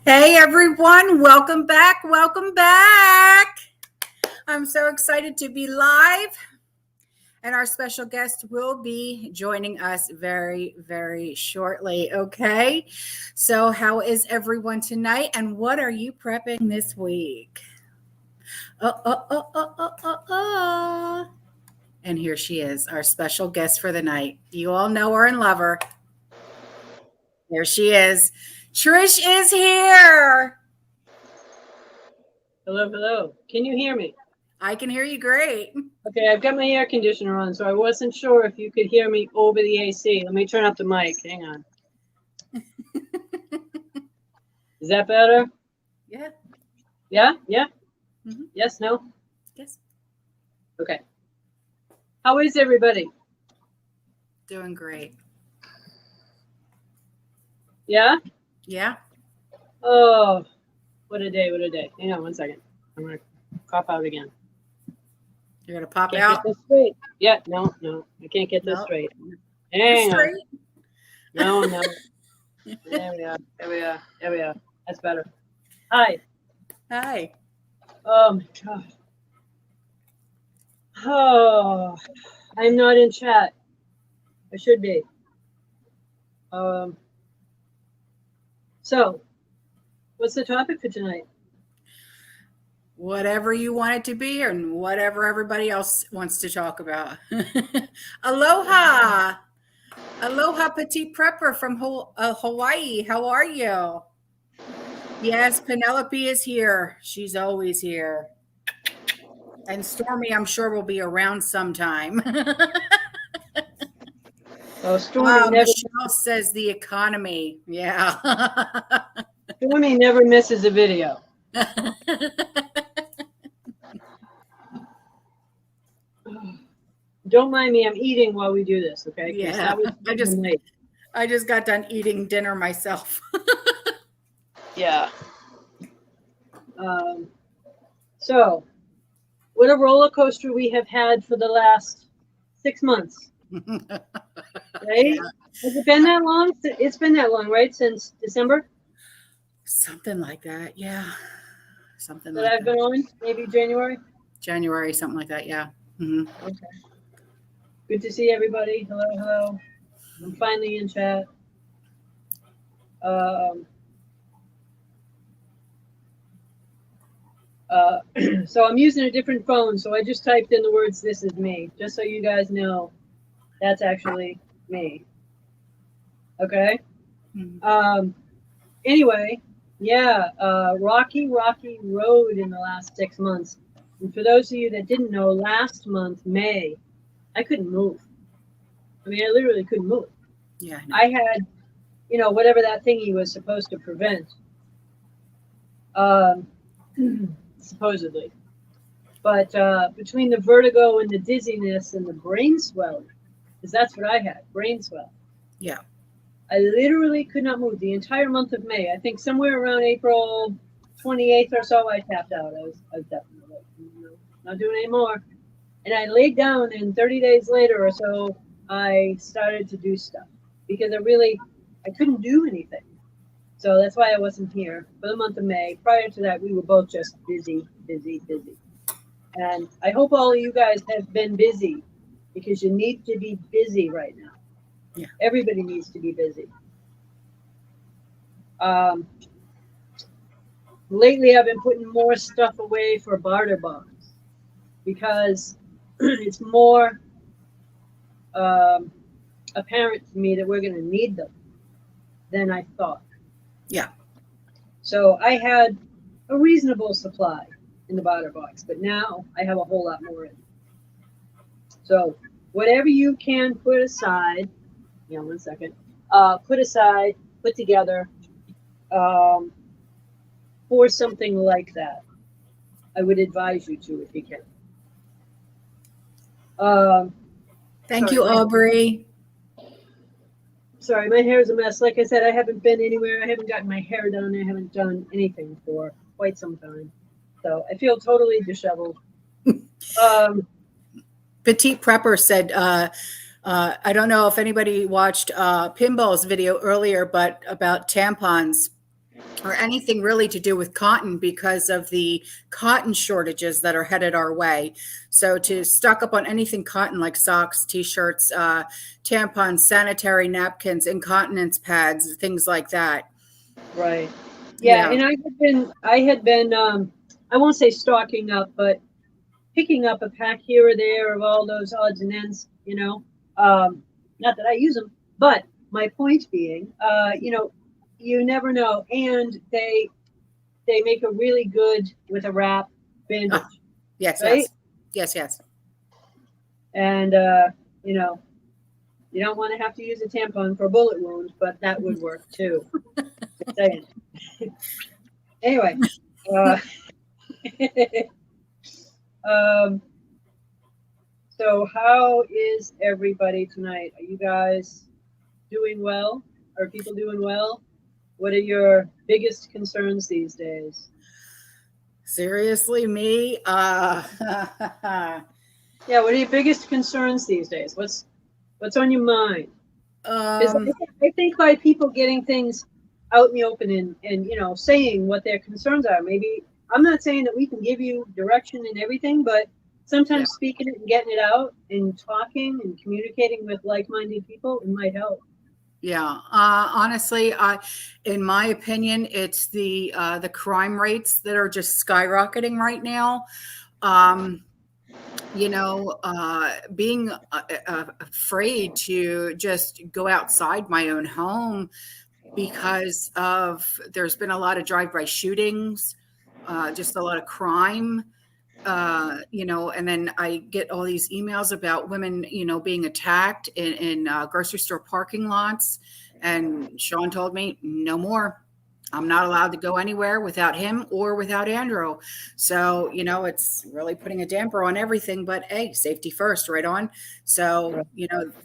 Hey everyone, welcome back. Welcome back. I'm so excited to be live, and our special guest will be joining us very, very shortly. Okay, so how is everyone tonight, and what are you prepping this week? And here she is, our special guest for the night. You all know her and love her. There she is. Trish is here. Hello, hello. Can you hear me? I can hear you great. Okay, I've got my air conditioner on, so I wasn't sure if you could hear me over the AC. Let me turn up the mic. Hang on. Is that better? Yeah. Yeah? Yeah? Mm-hmm. Yes, no? Yes. Okay. How is everybody? Doing great. Yeah? Yeah. Oh, what a day, what a day. Hang on one second. I'm going to pop out again. You're going to pop Can't out? get this straight. Yeah, no. I can't get this straight. Hang on. No. There we are. That's better. Hi. Hi. Oh my God. Oh, I'm not in chat. I should be. So, what's the topic for tonight? Whatever you want it to be, and whatever everybody else wants to talk about. Aloha. Aloha, Petite Prepper from Hawaii. How are you? Yes, Penelope is here. She's always here. And Stormy, I'm sure, will be around sometime. Oh, Stormy Michelle says the economy. Yeah. Stormy never misses a video. Don't mind me. I'm eating while we do this, okay? Yeah. I just got done eating dinner myself. Yeah. So, what a roller coaster we have had for the last 6 months. Right? Yeah. Has it been that long? It's been that long, right? Since December? Something like that, yeah. Something that like I've been on? Maybe January? January, something like that, yeah. Mm-hmm. Okay. Good to see everybody. Hello. I'm finally in chat. So I'm using a different phone, so I just typed in the words, "This is me," just so you guys know that's actually me. Okay? Mm-hmm. Anyway, yeah, rocky road in the last 6 months. And for those of you that didn't know, last month, May, I couldn't move. I mean, I literally couldn't move. Yeah. I had, whatever that thingy was supposed to prevent. Supposedly. But between the vertigo and the dizziness and the brain swelling, because that's what I had, brain swell. Yeah. I literally could not move the entire month of May. I think somewhere around April 28th or so, I tapped out. I was definitely like, not doing any more. And I laid down, and 30 days later or so, I started to do stuff because I couldn't do anything. So that's why I wasn't here for the month of May. Prior to that, we were both just busy. And I hope all of you guys have been busy because you need to be busy right now. Yeah. Everybody needs to be busy. Lately, I've been putting more stuff away for barter box because it's more apparent to me that we're going to need them than I thought. Yeah. So I had a reasonable supply in the barter box, but now I have a whole lot more in. So whatever you can put aside, one second, put together for something like that, I would advise you to if you can. Thank you, Aubrey. Sorry, my hair is a mess. Like I said, I haven't been anywhere. I haven't gotten my hair done. I haven't done anything for quite some time. So I feel totally disheveled. Petite Prepper said, I don't know if anybody watched Pinball's video earlier, but about tampons. or anything really to do with cotton because of the cotton shortages that are headed our way. So to stock up on anything cotton like socks, t-shirts, tampons, sanitary napkins, incontinence pads, things like that. Right. Yeah, Yeah. and I had been I won't say stocking up, but picking up a pack here or there of all those odds and ends, not that I use them, but my point being, you never know. And they make a really good with a wrap bandage, Yes, right? yes. And, you don't want to have to use a tampon for a bullet wound, but that would work too. Just saying. Anyway, so how is everybody tonight? Are you guys doing well? Are people doing well? What are your biggest concerns these days? Seriously, me? Yeah, what are your biggest concerns these days? What's on your mind? Because I think by people getting things out in the open and saying what their concerns are, maybe I'm not saying that we can give you direction and everything, but sometimes speaking it and getting it out and talking and communicating with like-minded people, it might help. Yeah, honestly, in my opinion, it's the crime rates that are just skyrocketing right now. Being afraid to just go outside my own home because there's been a lot of drive-by shootings, just a lot of crime. And then I get all these emails about women, being attacked in grocery store parking lots. And Sean told me no more. I'm not allowed to go anywhere without him or without Andrew. So, it's really putting a damper on everything, but hey, safety first, right on. So,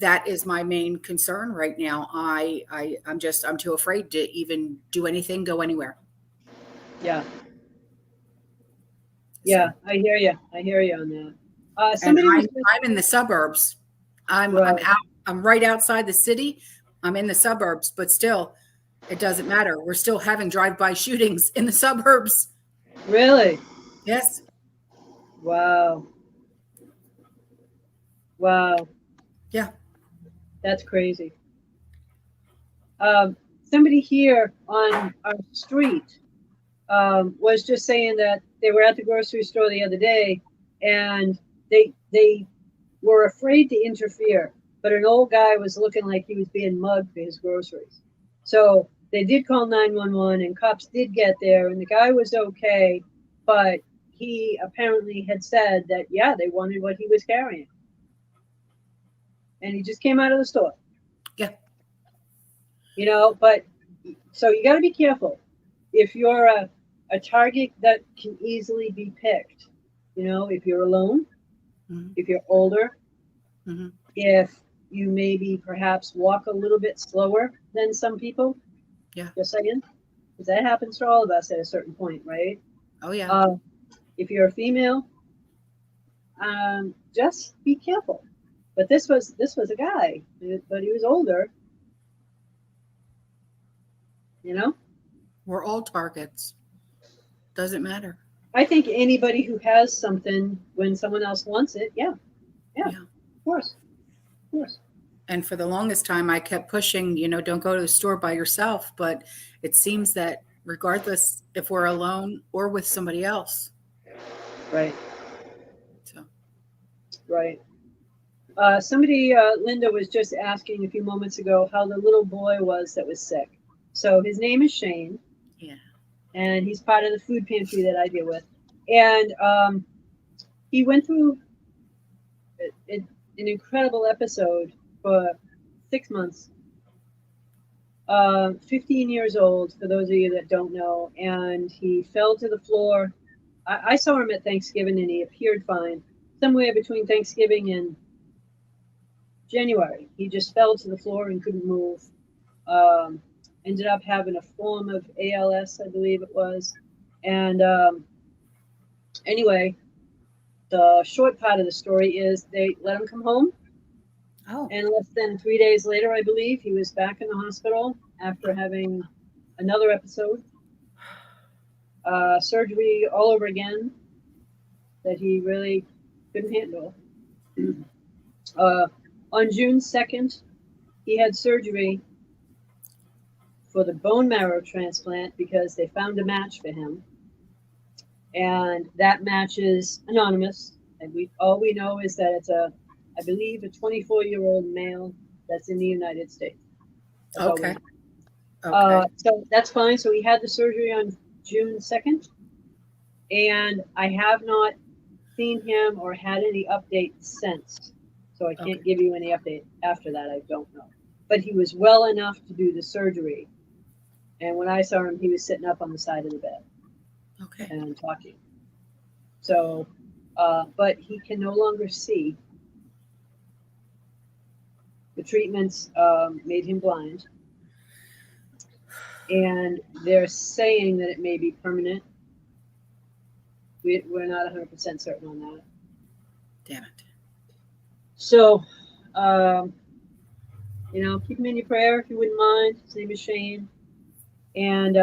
that is my main concern right now. I'm too afraid to even do anything, go anywhere. Yeah. Yeah, so. I hear you on that. I'm in the suburbs. I'm right outside the city. I'm in the suburbs, but still, it doesn't matter. We're still having drive-by shootings in the suburbs. Really? Yes. Wow. Yeah. That's crazy. Somebody here on our street was just saying that they were at the grocery store the other day and they were afraid to interfere, but an old guy was looking like he was being mugged for his groceries. So they did call 911 and cops did get there and the guy was okay, but he apparently had said that, yeah, they wanted what he was carrying. And he just came out of the store. Yeah. But so you got to be careful. If you're a target that can easily be picked, if you're alone, if you're older, if you maybe perhaps walk a little bit slower than some people. Yeah. Just saying. Because that happens to all of us at a certain point, right? Oh, yeah. If you're a female, just be careful. But this was a guy, but he was older. We're all targets. Doesn't matter. I think anybody who has something when someone else wants it, yeah, of course. And for the longest time, I kept pushing, don't go to the store by yourself. But it seems that regardless if we're alone or with somebody else. Right. So. Right. Somebody, Linda was just asking a few moments ago how the little boy was that was sick. So his name is Shane. Yeah. And he's part of the food pantry that I deal with. And he went through an incredible episode for 6 months. 15 years old, for those of you that don't know. And he fell to the floor. I saw him at Thanksgiving and he appeared fine. Somewhere between Thanksgiving and January, he just fell to the floor and couldn't move. Ended up having a form of ALS, I believe it was. And anyway, the short part of the story is they let him come home. Oh. And less than 3 days later, I believe, he was back in the hospital after having another episode. surgery all over again that he really couldn't handle. On June 2nd, he had surgery for the bone marrow transplant because they found a match for him. And that match is anonymous. And all we know is that it's I believe, a 24-year-old male that's in the United States. That's all we Okay. know. Okay. So that's fine. So he had the surgery on June 2nd. And I have not seen him or had any updates since. So I can't give you any update after that. I don't know. But he was well enough to do the surgery. And when I saw him, he was sitting up on the side of the bed. Okay. And talking. So, but he can no longer see. The treatments made him blind. And they're saying that it may be permanent. We're not 100% certain on that. Damn it. So, keep him in your prayer if you wouldn't mind. His name is Shane. And,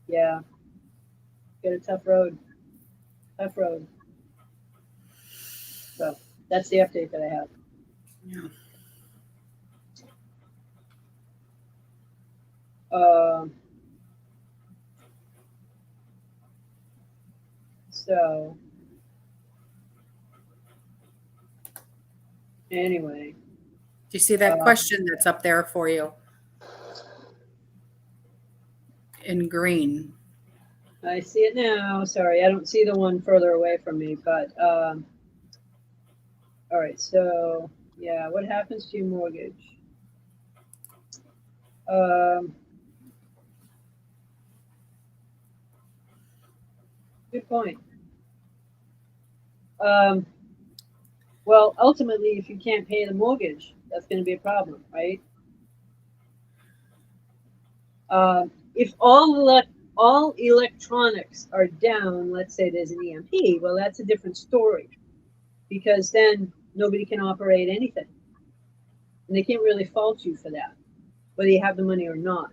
yeah, got a tough road. Tough road. So, that's the update that I have. Yeah. So, anyway. Do you see that question that's up there for you? In green. I see it now. Sorry, I don't see the one further away from me, but all right. So yeah, what happens to your mortgage? Good point. Well, ultimately, if you can't pay the mortgage, that's going to be a problem, right? If all electronics are down, let's say there's an EMP, well, that's a different story, because then nobody can operate anything. And they can't really fault you for that, whether you have the money or not.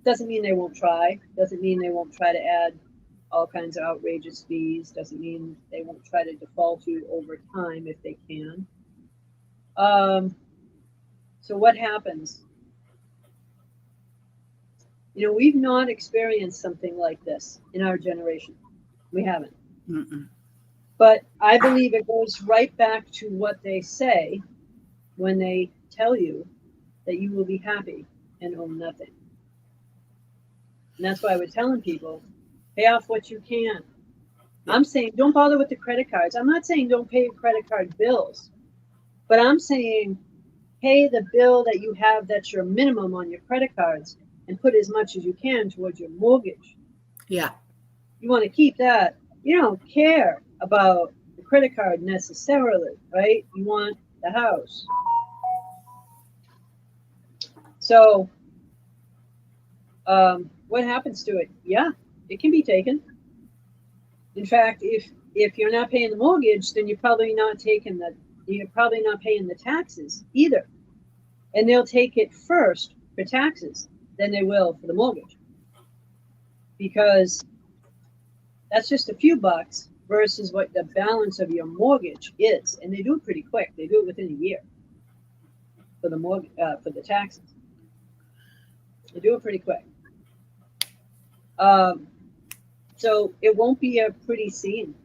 Doesn't mean they won't try. Doesn't mean they won't try to add all kinds of outrageous fees. Doesn't mean they won't try to default you over time if they can. So what happens? We've not experienced something like this in our generation. We haven't. Mm-mm. But I believe it goes right back to what they say when they tell you that you will be happy and own nothing. And that's why we're telling people, pay off what you can. I'm saying don't bother with the credit cards. I'm not saying don't pay your credit card bills. But I'm saying pay the bill that you have that's your minimum on your credit cards and put as much as you can towards your mortgage. Yeah. You want to keep that. You don't care about the credit card necessarily, right? You want the house. So, what happens to it? Yeah, it can be taken. In fact, if you're not paying the mortgage, then you're probably not paying the taxes either. And they'll take it first for taxes, then they will for the mortgage. Because that's just a few bucks versus what the balance of your mortgage is. And they do it pretty quick. They do it within a year for the mortgage, for the taxes. They do it pretty quick. So it won't be a pretty scene.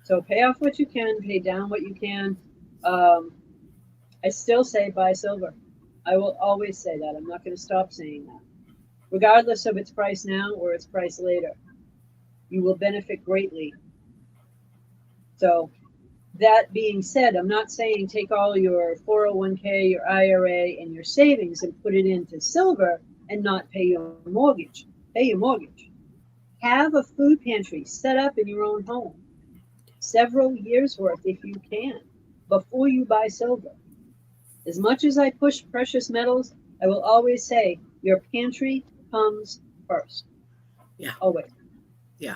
So pay off what you can, pay down what you can. I still say buy silver. I will always say that. I'm not going to stop saying that. Regardless of its price now or its price later, you will benefit greatly. So that being said, I'm not saying take all your 401k, your IRA, and your savings and put it into silver and not pay your mortgage. Pay your mortgage. Have a food pantry set up in your own home. Several years worth if you can, before you buy silver. As much as I push precious metals, I will always say your pantry comes first. Yeah. Always. Yeah.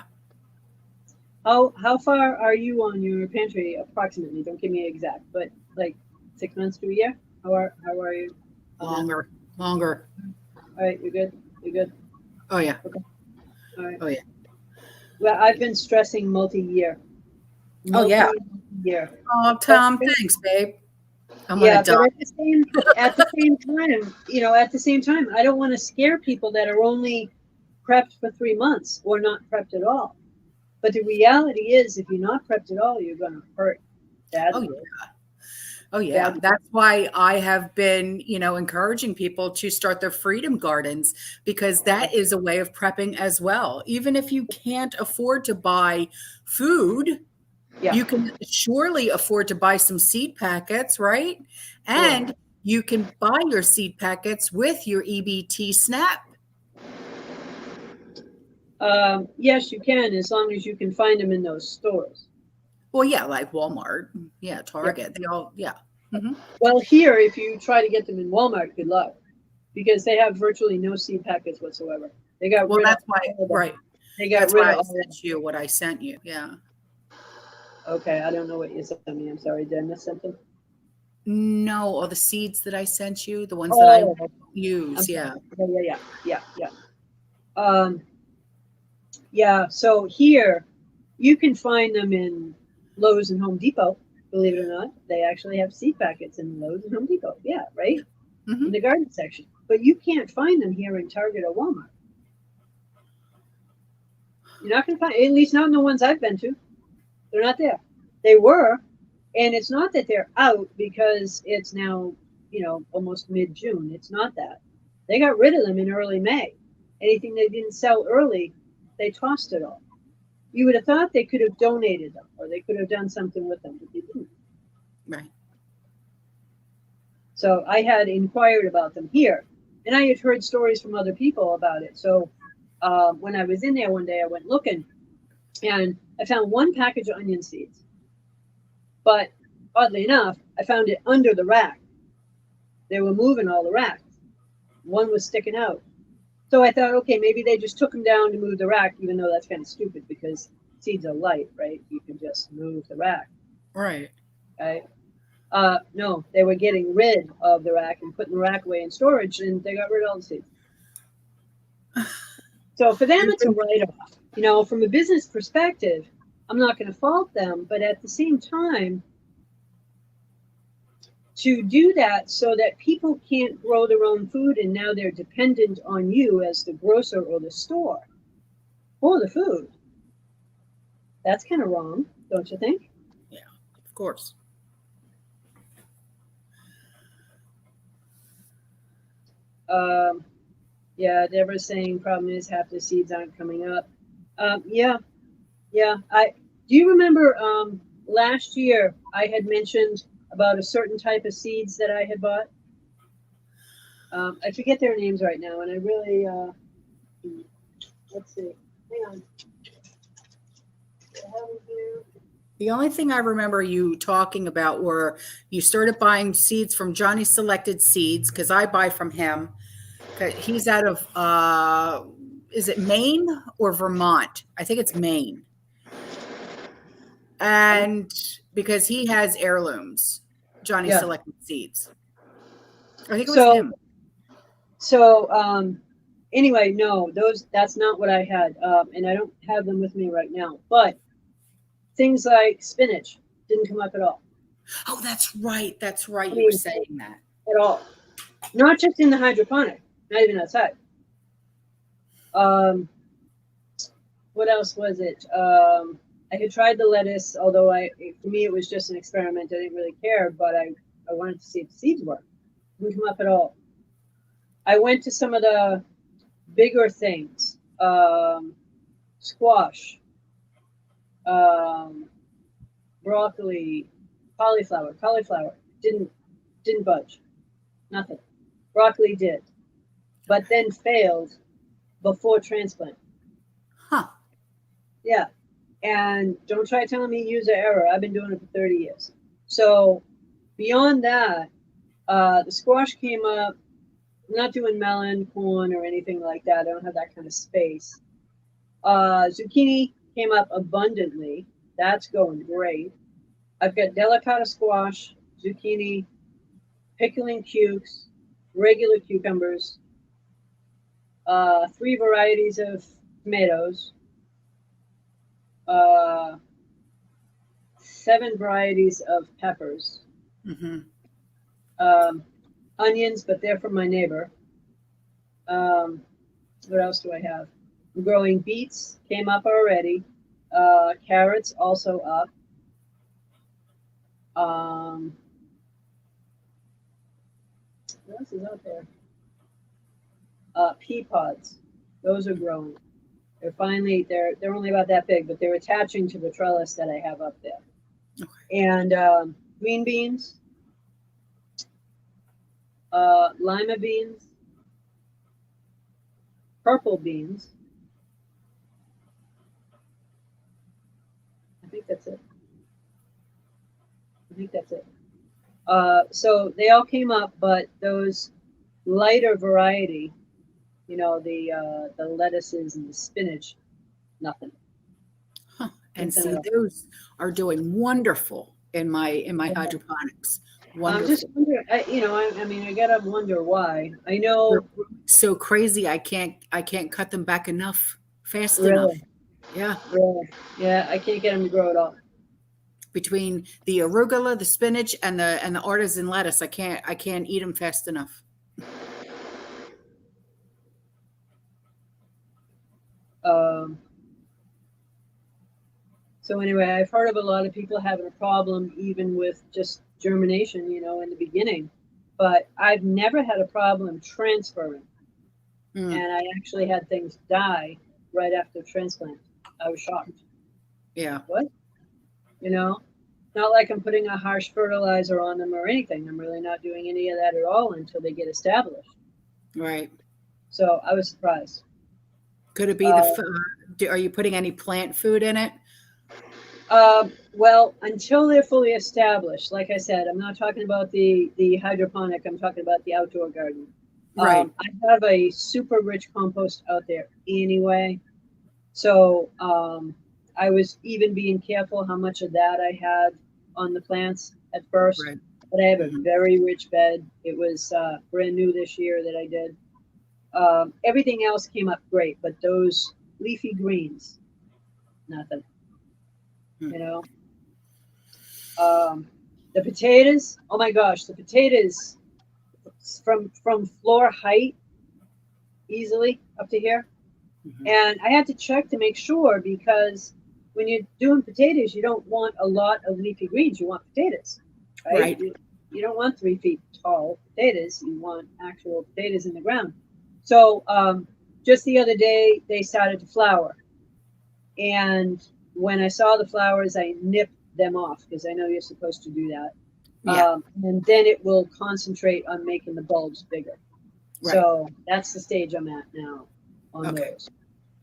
How far are you on your pantry approximately? Don't give me exact, but like 6 months to a year? How are you? Longer. Longer. All right, you're good. You're good. Oh yeah. Okay. All right. Oh yeah. Well, I've been stressing multi-year. Oh yeah. Multi-year. Oh But Tom, thanks, babe. I'm yeah, gonna but die. at the same time, I don't want to scare people that are only prepped for 3 months or not prepped at all. But the reality is, if you're not prepped at all, you're going to hurt badly. Oh yeah. Oh yeah. Badly. That's why I have been, encouraging people to start their freedom gardens, because that is a way of prepping as well. Even if you can't afford to buy food, Yeah, you can surely afford to buy some seed packets, right? sure. And you can buy your seed packets with your EBT SNAP. Yes, you can, as long as you can find them in those stores. Well, yeah, like Walmart, yeah, Yeah. Target, they all, yeah. Mhm. Well, here, if you try to get them in Walmart, good luck, because they have virtually no seed packets whatsoever. They got Well, rid of that's why, all of them. right. They got That's rid why of I all of them. sent you what I sent you. Yeah. Okay, I don't know what you sent me. I'm sorry. Did I miss something? No, all the seeds that I sent you, the ones that I Oh, use. Yeah. yeah. Yeah. So here, you can find them in Lowe's and Home Depot. Believe it or not, they actually have seed packets in Lowe's and Home Depot. Yeah, right Hmm. in the garden section. But you can't find them here in Target or Walmart. You're not going to find, at least not in the ones I've been to. They're not there. They were, and it's not that they're out because it's now, almost mid-June. It's not that. They got rid of them in early May. Anything they didn't sell early, they tossed it all. You would have thought they could have donated them or they could have done something with them, but they didn't. Right. So I had inquired about them here, and I had heard stories from other people about it. So when I was in there one day, I went looking, and I found one package of onion seeds. But oddly enough, I found it under the rack. They were moving all the racks. One was sticking out. So I thought, okay, maybe they just took them down to move the rack, even though that's kind of stupid because seeds are light, right? You can just move the rack. Right. Right? No, they were getting rid of the rack and putting the rack away in storage, and they got rid of all the seeds. So for them, it's a write-off. From a business perspective, I'm not going to fault them, but at the same time, to do that so that people can't grow their own food and now they're dependent on you as the grocer or the store for the food, that's kind of wrong, don't you think? Yeah, of course. Yeah, Deborah's saying problem is half the seeds aren't coming up. Yeah. Do you remember last year I had mentioned about a certain type of seeds that I had bought? I forget their names right now, and I really let's see. Hang on. The only thing I remember you talking about were you started buying seeds from Johnny Selected Seeds, because I buy from him. He's out of, is it Maine or Vermont? I think it's Maine. And because he has heirlooms, Johnny Selected Seeds. I think it was him. So anyway, no, that's not what I had, and I don't have them with me right now. But things like spinach didn't come up at all. Oh, that's right. That's right. You were saying that. At all. Not just in the hydroponic, not even outside. What else was it? I had tried the lettuce, although for me it was just an experiment. I didn't really care, but I wanted to see if the seeds worked. Didn't come up at all. I went to some of the bigger things, squash, broccoli, cauliflower. Cauliflower didn't budge, nothing. Broccoli did, but then failed before transplant. Huh. Yeah, and don't try telling me user error. I've been doing it for 30 years. So beyond that, the squash came up. I'm not doing melon, corn, or anything like that. I don't have that kind of space. Zucchini came up abundantly. That's going great. I've got delicata squash, zucchini, pickling cukes, regular cucumbers, 3 varieties of tomatoes, 7 varieties of peppers, onions, but they're from my neighbor. What else do I have? I'm growing beets, came up already. Carrots also up. What else is out there? Pea pods. Those are growing. They're finally, they're only about that big, but they're attaching to the trellis that I have up there. Okay. And green beans, lima beans, purple beans. I think that's it. So they all came up, but those lighter variety, you know, the lettuces and the spinach, nothing. Huh. And see, those are doing wonderful in my hydroponics. Wonderful. I'm just wondering, I mean, I gotta wonder why. I know they're so crazy. I can't cut them back fast enough. Yeah. Really? Yeah, I can't get them to grow at all. Between the arugula, the spinach, and the artisan lettuce, I can't eat them fast enough. So anyway, I've heard of a lot of people having a problem even with just germination, you know, in the beginning, but I've never had a problem transferring. And I actually had things die right after transplant. I was shocked. Yeah. What? You know, not like I'm putting a harsh fertilizer on them or anything. I'm really not doing any of that at all until they get established. Right. So I was surprised. Could it be are you putting any plant food in it? Well, until they're fully established, like I said, I'm not talking about the hydroponic. I'm talking about the outdoor garden. Right. I have a super rich compost out there anyway. So I was even being careful how much of that I had on the plants at first. Right. But I have a very rich bed. It was brand new this year that I did. Everything else came up great, but those leafy greens, nothing. You know, the potatoes. Oh my gosh, the potatoes from floor height easily up to here. And I had to check to make sure, because when you're doing potatoes, you don't want a lot of leafy greens. You want potatoes, right? You don't want 3 feet tall potatoes. You want actual potatoes in the ground. So just the other day, they started to flower, and when I saw the flowers, I nipped them off because I know you're supposed to do that. Yeah. And then it will concentrate on making the bulbs bigger. Right. So that's the stage I'm at now on those.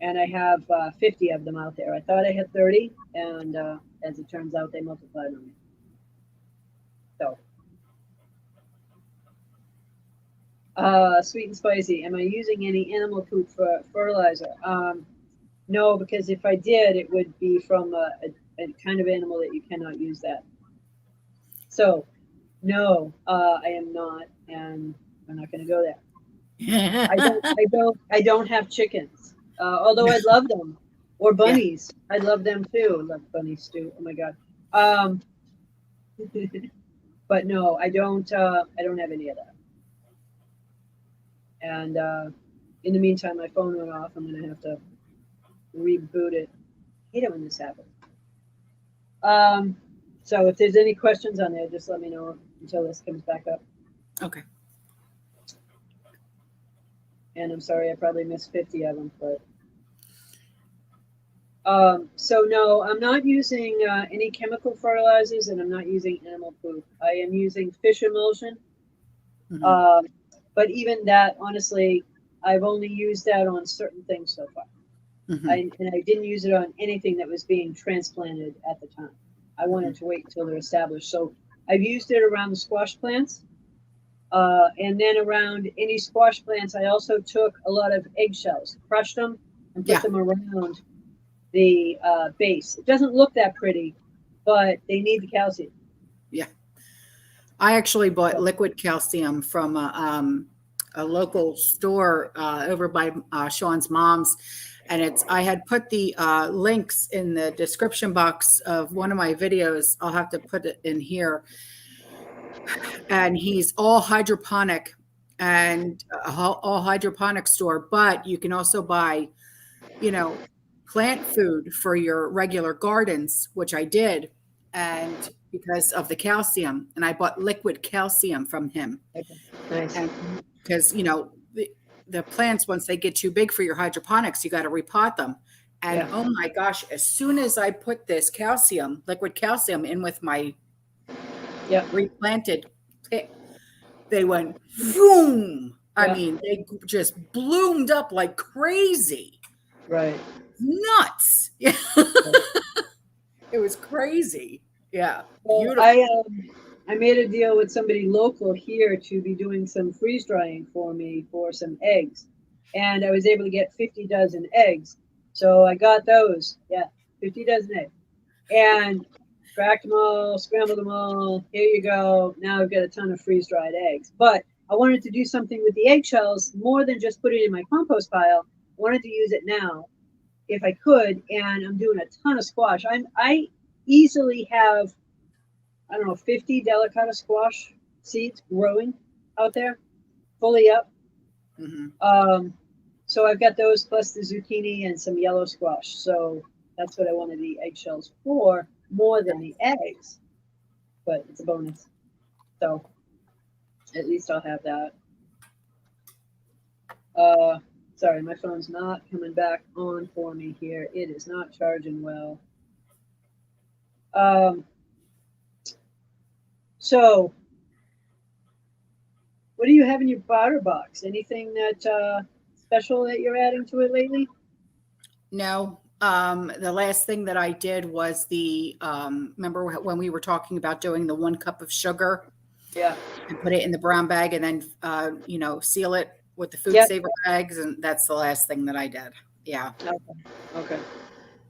And I have 50 of them out there. I thought I had 30, and as it turns out, they multiplied on me. So, sweet and spicy. Am I using any animal poop for fertilizer? No, because if I did, it would be from a kind of animal that you cannot use that. So, no, I am not, and I'm not going to go there. I don't have chickens, although I'd love them, or bunnies. Yeah. I'd love them too. I love bunnies too. Oh my god. But no, I don't have any of that. And in the meantime, my phone went off. I'm going to have to reboot it. I hate it when this happens. So if there's any questions on there, just let me know until this comes back up. Okay. And I'm sorry, I probably missed 50 of them, but so no, I'm not using any chemical fertilizers, and I'm not using animal poop. I am using fish emulsion. But even that, honestly, I've only used that on certain things so far. And I didn't use it on anything that was being transplanted at the time. I wanted to wait until they're established. So I've used it around the squash plants. And then around any squash plants, I also took a lot of eggshells, crushed them, and put them around the base. It doesn't look that pretty, but they need the calcium. Yeah. I actually bought liquid calcium from a local store over by Sean's mom's, and I had put the links in the description box of one of my videos. I'll have to put it in here. And he's all hydroponic and all hydroponic store, but you can also buy, plant food for your regular gardens, which I did. And because of the calcium, and I bought liquid calcium from him. Okay. Nice. And because, the plants, once they get too big for your hydroponics, you got to repot them. And oh my gosh, as soon as I put this liquid calcium in with my replanted, they went boom. I mean, they just bloomed up like crazy. Right. Nuts. Yeah. It was crazy. Yeah. Well, I made a deal with somebody local here to be doing some freeze drying for me for some eggs. And I was able to get 50 dozen eggs. So I got those. Yeah, 50 dozen eggs. And cracked them all, scrambled them all. Here you go. Now I've got a ton of freeze dried eggs. But I wanted to do something with the eggshells more than just put it in my compost pile. I wanted to use it now if I could. And I'm doing a ton of squash. I easily have, 50 delicata squash seeds growing out there, fully up. Mm-hmm. So I've got those plus the zucchini and some yellow squash. So that's what I wanted the eggshells for, more than the eggs. But it's a bonus. So at least I'll have that. Sorry, my phone's not coming back on for me here. It is not charging well. So what do you have in your barter box? Anything that special that you're adding to it lately? No. The last thing that I did was remember when we were talking about doing the 1 cup of sugar? Yeah. And put it in the brown bag and then, seal it with the food saver bags. And that's the last thing that I did. Yeah. Okay.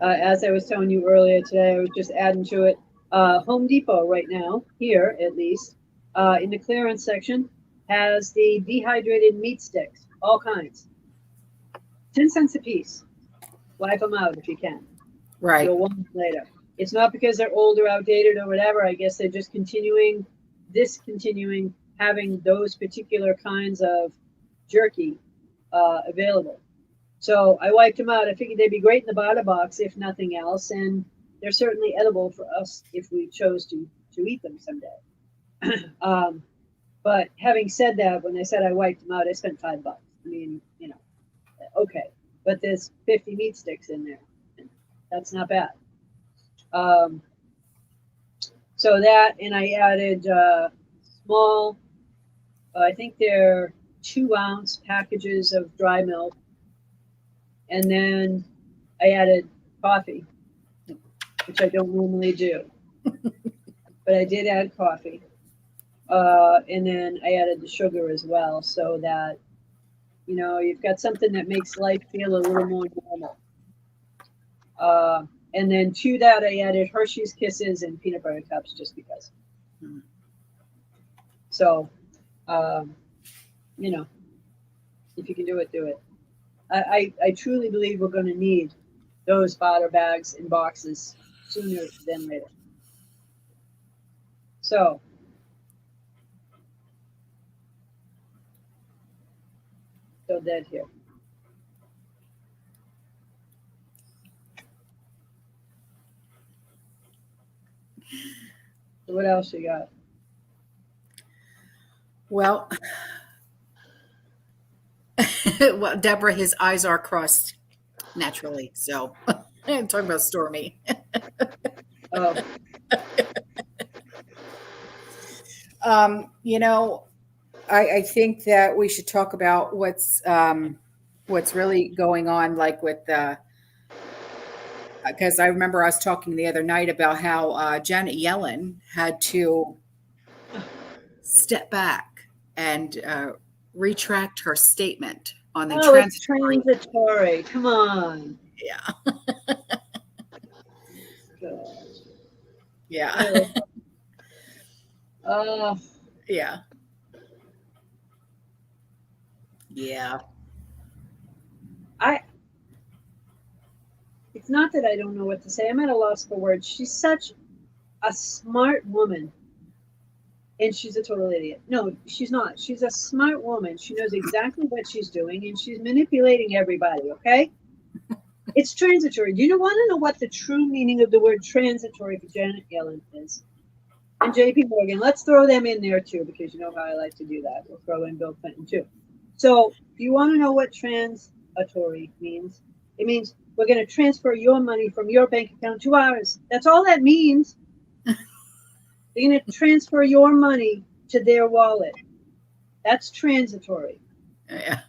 As I was telling you earlier today, I was just adding to it. Home Depot right now, here at least, in the clearance section, has the dehydrated meat sticks, all kinds. 10 cents a piece. Wipe them out if you can. Right. You'll want them later. It's not because they're old or outdated or whatever. I guess they're just discontinuing having those particular kinds of jerky available. So I wiped them out. I figured they'd be great in the barter box, if nothing else. And they're certainly edible for us if we chose to eat them someday. But having said that, when I said I wiped them out, I spent $5. I mean, okay. But there's 50 meat sticks in there. That's not bad. So that, and I added small, I think they're 2-ounce packages of dry milk. And then I added coffee, which I don't normally do. But I did add coffee. And then I added the sugar as well, so that, you've got something that makes life feel a little more normal. And then to that, I added Hershey's Kisses and peanut butter cups just because. Mm-hmm. So, if you can do it, do it. I truly believe we're going to need those barter bags and boxes sooner than later. So, dead here. So what else you got? Well, Deborah, his eyes are crossed naturally. So I'm talking about Stormy. Oh. I think that we should talk about what's really going on, like with because I remember I was talking the other night about how Janet Yellen had to step back and retract her statement on the transitory. It's transitory. Come on. Yeah. God. Yeah. Oh. Yeah. Yeah. It's not that I don't know what to say. I'm at a loss for words. She's such a smart woman. And she's a total idiot. No, she's not. She's a smart woman. She knows exactly what she's doing, and she's manipulating everybody, okay? It's transitory. Do you want to know what the true meaning of the word transitory for Janet Yellen is? And JP Morgan, let's throw them in there too, because you know how I like to do that. We'll throw in Bill Clinton too. So, do you want to know what transitory means? It means we're going to transfer your money from your bank account to ours. That's all that means. They're going to transfer your money to their wallet. That's transitory. Yeah.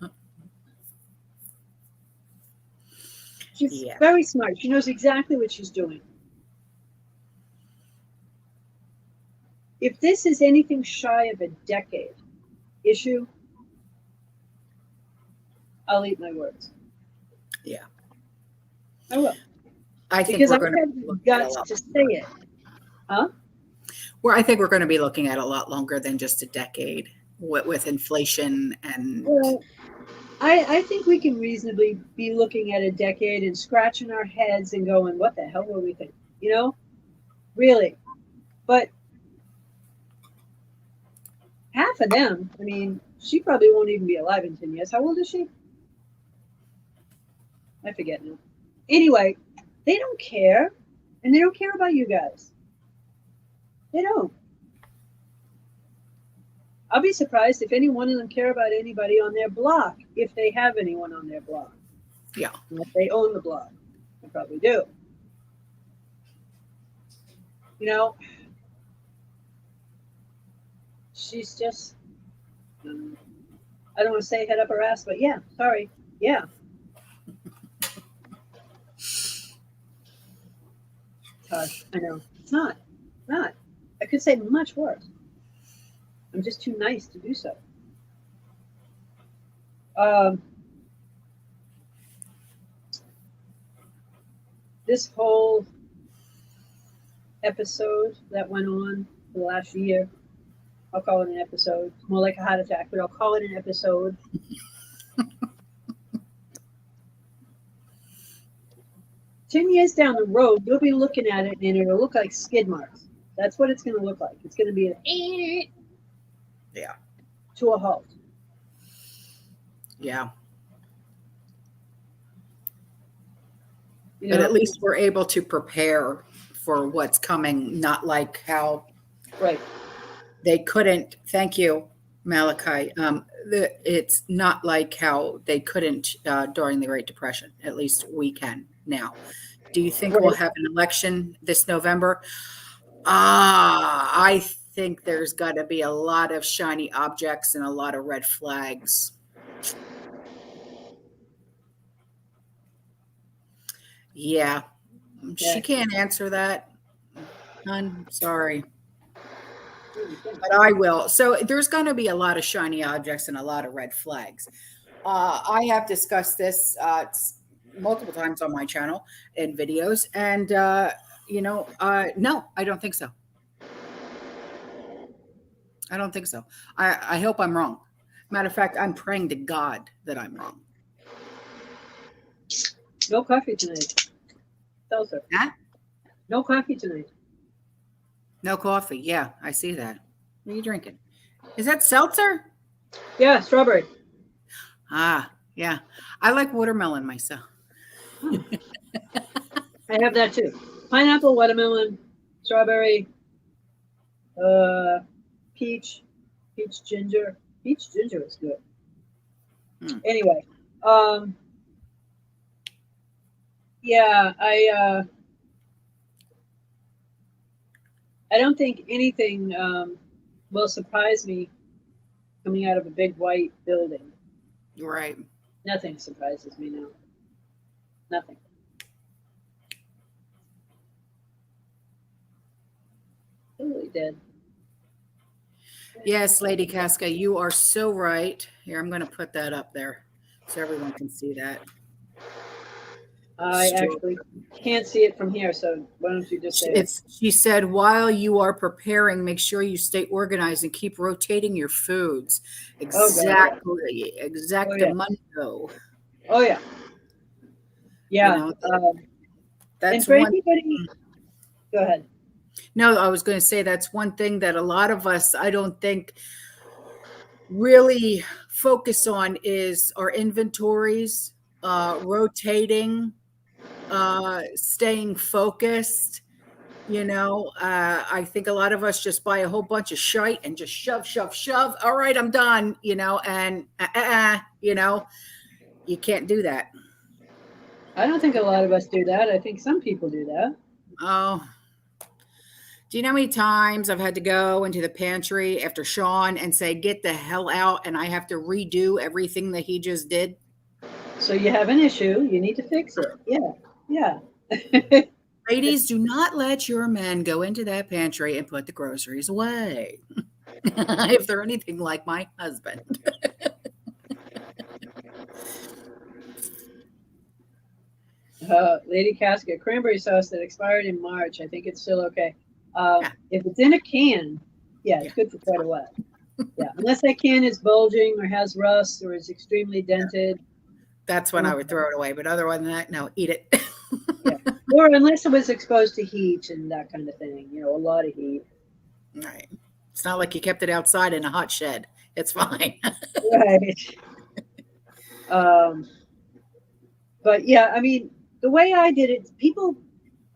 She's very smart. She knows exactly what she's doing. If this is anything shy of a decade issue, I'll eat my words. Yeah. I will. I think because we're I going have the guts to say it. Huh? Well, I think we're going to be looking at a lot longer than just a decade with inflation and. Well, I think we can reasonably be looking at a decade and scratching our heads and going, what the hell were we thinking? You know? Really. But half of them, I mean, she probably won't even be alive in 10 years. How old is she? I forget now. Anyway, they don't care. And they don't care about you guys. They don't. I'll be surprised if any one of them care about anybody on their block, if they have anyone on their block. Yeah. And if they own the block. They probably do. You know, she's just, I don't want to say head up her ass, but yeah, sorry. Yeah. Tosh, I know. It's not. Not. I could say much worse. I'm just too nice to do so. This whole episode that went on for the last year, I'll call it an episode. It's more like a heart attack, but I'll call it an episode. 10 years down the road, you'll be looking at it and it'll look like skid marks. That's what it's going to look like. It's going to be to a halt. Yeah. You know? But at least we're able to prepare for what's coming, not like how they couldn't. Thank you, Malachi. It's not like how they couldn't during the Great Depression. At least we can now. Do you think we'll have an election this November? I think there's got to be a lot of shiny objects and a lot of red flags. Yeah. She can't answer that. I'm sorry. But I will. So there's going to be a lot of shiny objects and a lot of red flags. I have discussed this multiple times on my channel and videos. And, no, I don't think so. I don't think so. I hope I'm wrong. Matter of fact, I'm praying to God that I'm wrong. No coffee tonight. Seltzer. Huh? No coffee tonight. No coffee. Yeah, I see that. What are you drinking? Is that seltzer? Yeah, strawberry. Ah, yeah. I like watermelon myself. I have that too. Pineapple, watermelon, strawberry, peach ginger. Peach ginger is good. Anyway, yeah, I don't think anything will surprise me coming out of a big white building. Right. Nothing surprises me now. Nothing. Totally dead. Yes, Lady Casca, you are so right. Here, I'm going to put that up there so everyone can see that. I actually can't see it from here, so why don't you just say it? She said, while you are preparing, make sure you stay organized and keep rotating your foods. Exactly. Exactamundo. Oh, yeah. Yeah. You know, that's and for one. anybody, go ahead. No, I was going to say that's one thing that a lot of us, I don't think, really focus on is our inventories, rotating, staying focused. I think a lot of us just buy a whole bunch of shite and just shove, shove, shove. All right, I'm done, and you can't do that. I don't think a lot of us do that. I think some people do that. Oh, do you know how many times I've had to go into the pantry after Sean and say, get the hell out, and I have to redo everything that he just did? So you have an issue. You need to fix it. Yeah. Yeah. Ladies, do not let your men go into that pantry and put the groceries away. If they're anything like my husband. Lady Casket, cranberry sauce that expired in March. I think it's still okay. If it's in a can, it's good for quite a while. Yeah, unless that can is bulging or has rust or is extremely dented. That's when I would throw it away. But other than that, no, eat it. Or unless it was exposed to heat and that kind of thing, a lot of heat. Right. It's not like you kept it outside in a hot shed. It's fine. Right. But yeah, I mean, the way I did it,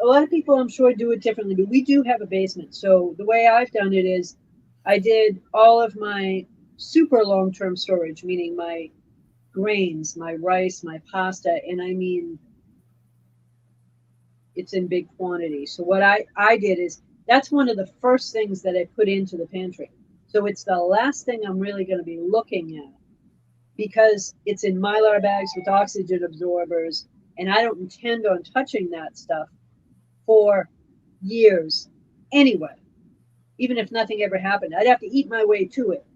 a lot of people I'm sure do it differently, but we do have a basement. So the way I've done it is I did all of my super long-term storage, meaning my grains, my rice, my pasta, and I mean, it's in big quantity. So what I did is that's one of the first things that I put into the pantry. So it's the last thing I'm really going to be looking at because it's in mylar bags with oxygen absorbers, and I don't intend on touching that stuff for years anyway. Even if nothing ever happened, I'd have to eat my way to it.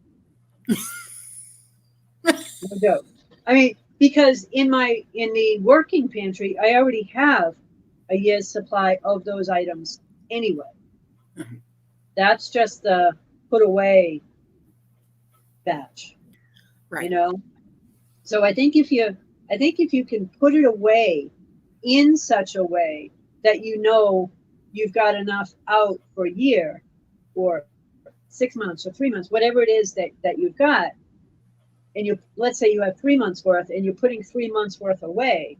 No joke. I mean, because in the working pantry, I already have a year's supply of those items anyway. Mm-hmm. That's just the put away batch, right? So I think if you can put it away in such a way that you've got enough out for a year or 6 months or 3 months, whatever it is that you've got, and let's say you have 3 months worth and you're putting 3 months worth away,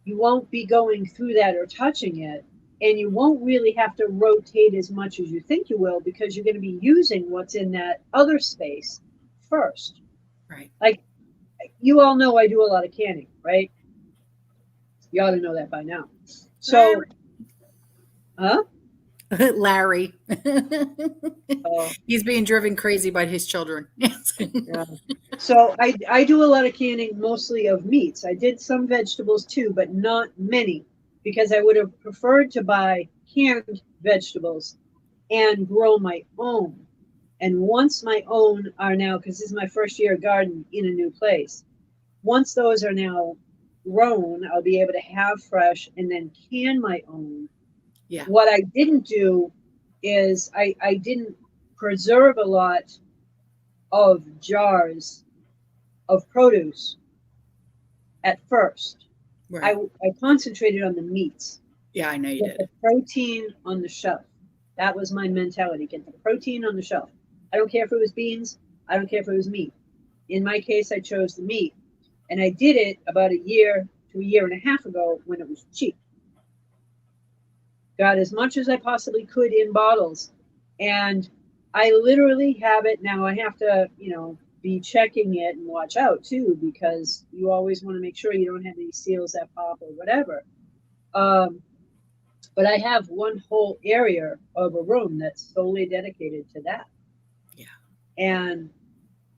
you won't be going through that or touching it, and you won't really have to rotate as much as you think you will because you're going to be using what's in that other space first. Right. Like, you all know I do a lot of canning, right? You ought to know that by now. So, Larry. He's being driven crazy by his children. Yeah. So I do a lot of canning, mostly of meats. I did some vegetables too, but not many, because I would have preferred to buy canned vegetables and grow my own. And once my own are now, because this is my first year garden in a new place, once those are now grown, I'll be able to have fresh and then can my own. Yeah. What I didn't do is I didn't preserve a lot of jars of produce at first. Right. I concentrated on the meats. Yeah, I know you did. The protein on the shelf. That was my mentality. Get the protein on the shelf. I don't care if it was beans. I don't care if it was meat. In my case, I chose the meat. And I did it about a year to a year and a half ago when it was cheap. Got as much as I possibly could in bottles. And I literally have it now. I have to, be checking it and watch out too, because you always want to make sure you don't have any seals that pop or whatever. But I have one whole area of a room that's solely dedicated to that. Yeah. And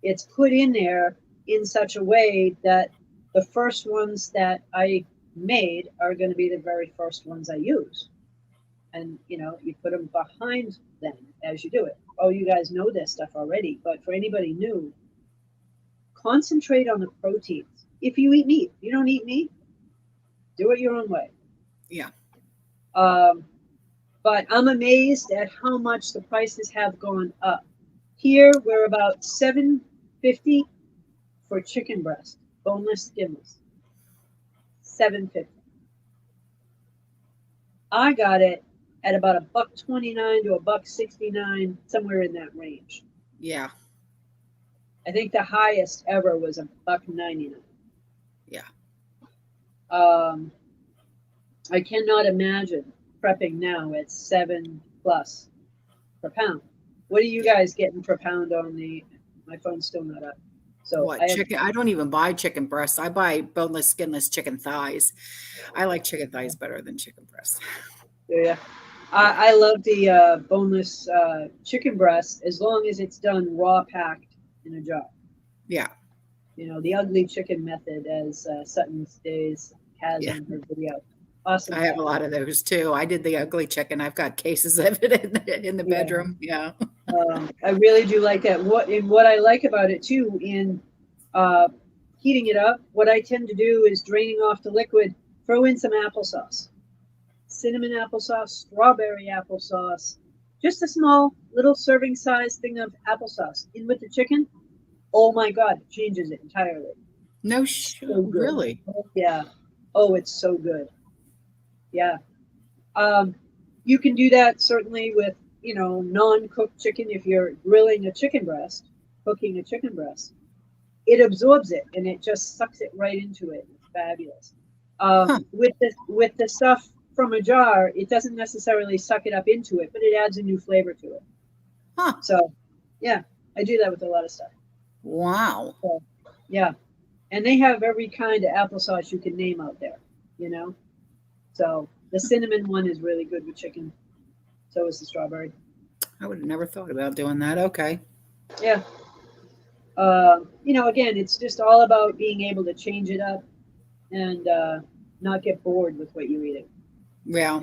it's put in there in such a way that the first ones that I made are going to be the very first ones I use. And, you put them behind them as you do it. Oh, you guys know this stuff already, but for anybody new, concentrate on the proteins. if you eat meat. You don't eat meat, do it your own way. Yeah. But I'm amazed at how much the prices have gone up. Here we're about $7.50 for chicken breast, boneless, skinless. $7.50. I got it at about $1.29 to $1.69, somewhere in that range. Yeah. I think the highest ever was $1.99. Yeah. I cannot imagine prepping now at $7+ per pound. What are you guys getting per pound on the? My phone's still not up. So What, chicken? I don't even buy chicken breasts. I buy boneless, skinless chicken thighs. I like chicken thighs better than chicken breasts. Yeah, I love the boneless chicken breast as long as it's done raw packed in a jar. Yeah. You know, the ugly chicken method, as Sutton Stays has on her video. Awesome. I have a lot of those too. I did the ugly chicken. I've got cases of it in the bedroom. Yeah. I really do like that. What I like about it too, in heating it up, what I tend to do is draining off the liquid, throw in some applesauce, cinnamon applesauce, strawberry applesauce, just a small little serving size thing of applesauce in with the chicken. Oh my God, it changes it entirely. No, So really? Yeah. Oh, it's so good. Yeah. You can do that certainly with, non-cooked chicken. If you're grilling a chicken breast, cooking a chicken breast, it absorbs it and it just sucks it right into it. It's fabulous. With the stuff from a jar, it doesn't necessarily suck it up into it, but it adds a new flavor to it. Huh. So, yeah, I do that with a lot of stuff. Wow. So, yeah. And they have every kind of applesauce you can name out there, So the cinnamon one is really good with chicken. So is the strawberry. I would have never thought about doing that. Okay. Yeah. Again, it's just all about being able to change it up and not get bored with what you're eating. Yeah.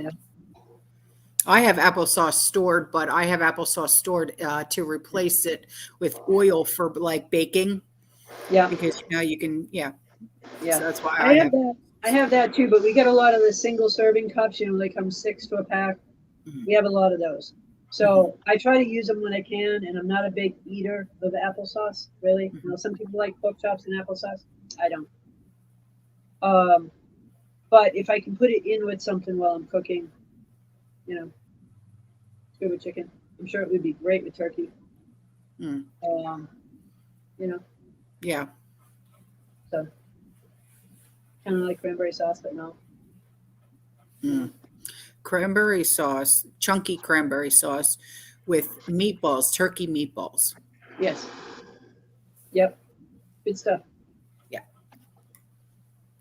I have applesauce stored, but I have applesauce stored to replace it with oil for like baking. Yeah. Because you can, yeah. Yeah. So that's why I have that. I have that too, but we get a lot of the single serving cups, they come 6 to a pack. Mm-hmm. We have a lot of those. So I try to use them when I can, and I'm not a big eater of applesauce, really. Mm-hmm. Some people like pork chops and applesauce. I don't. But if I can put it in with something while I'm cooking, it's good with chicken. I'm sure it would be great with turkey. Mm. Yeah. So kind of like cranberry sauce, but no. Mm. Cranberry sauce, chunky cranberry sauce with meatballs, turkey meatballs. Yes. Yep. Good stuff. Yeah.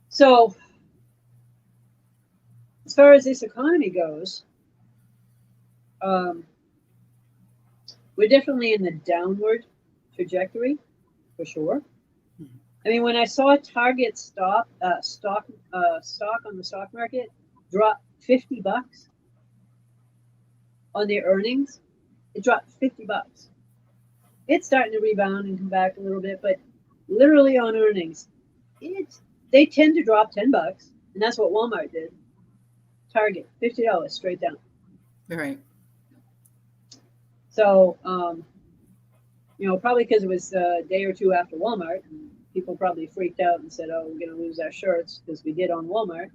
So as far as this economy goes, we're definitely in the downward trajectory for sure. Mm-hmm. I mean, when I saw Target stock on the stock market drop $50 on their earnings, it dropped $50. It's starting to rebound and come back a little bit, but literally on earnings, they tend to drop $10, and that's what Walmart did. Target, $50 straight down. Right. So, probably because it was a day or two after Walmart, and people probably freaked out and said, "Oh, we're going to lose our shirts," because we did on Walmart.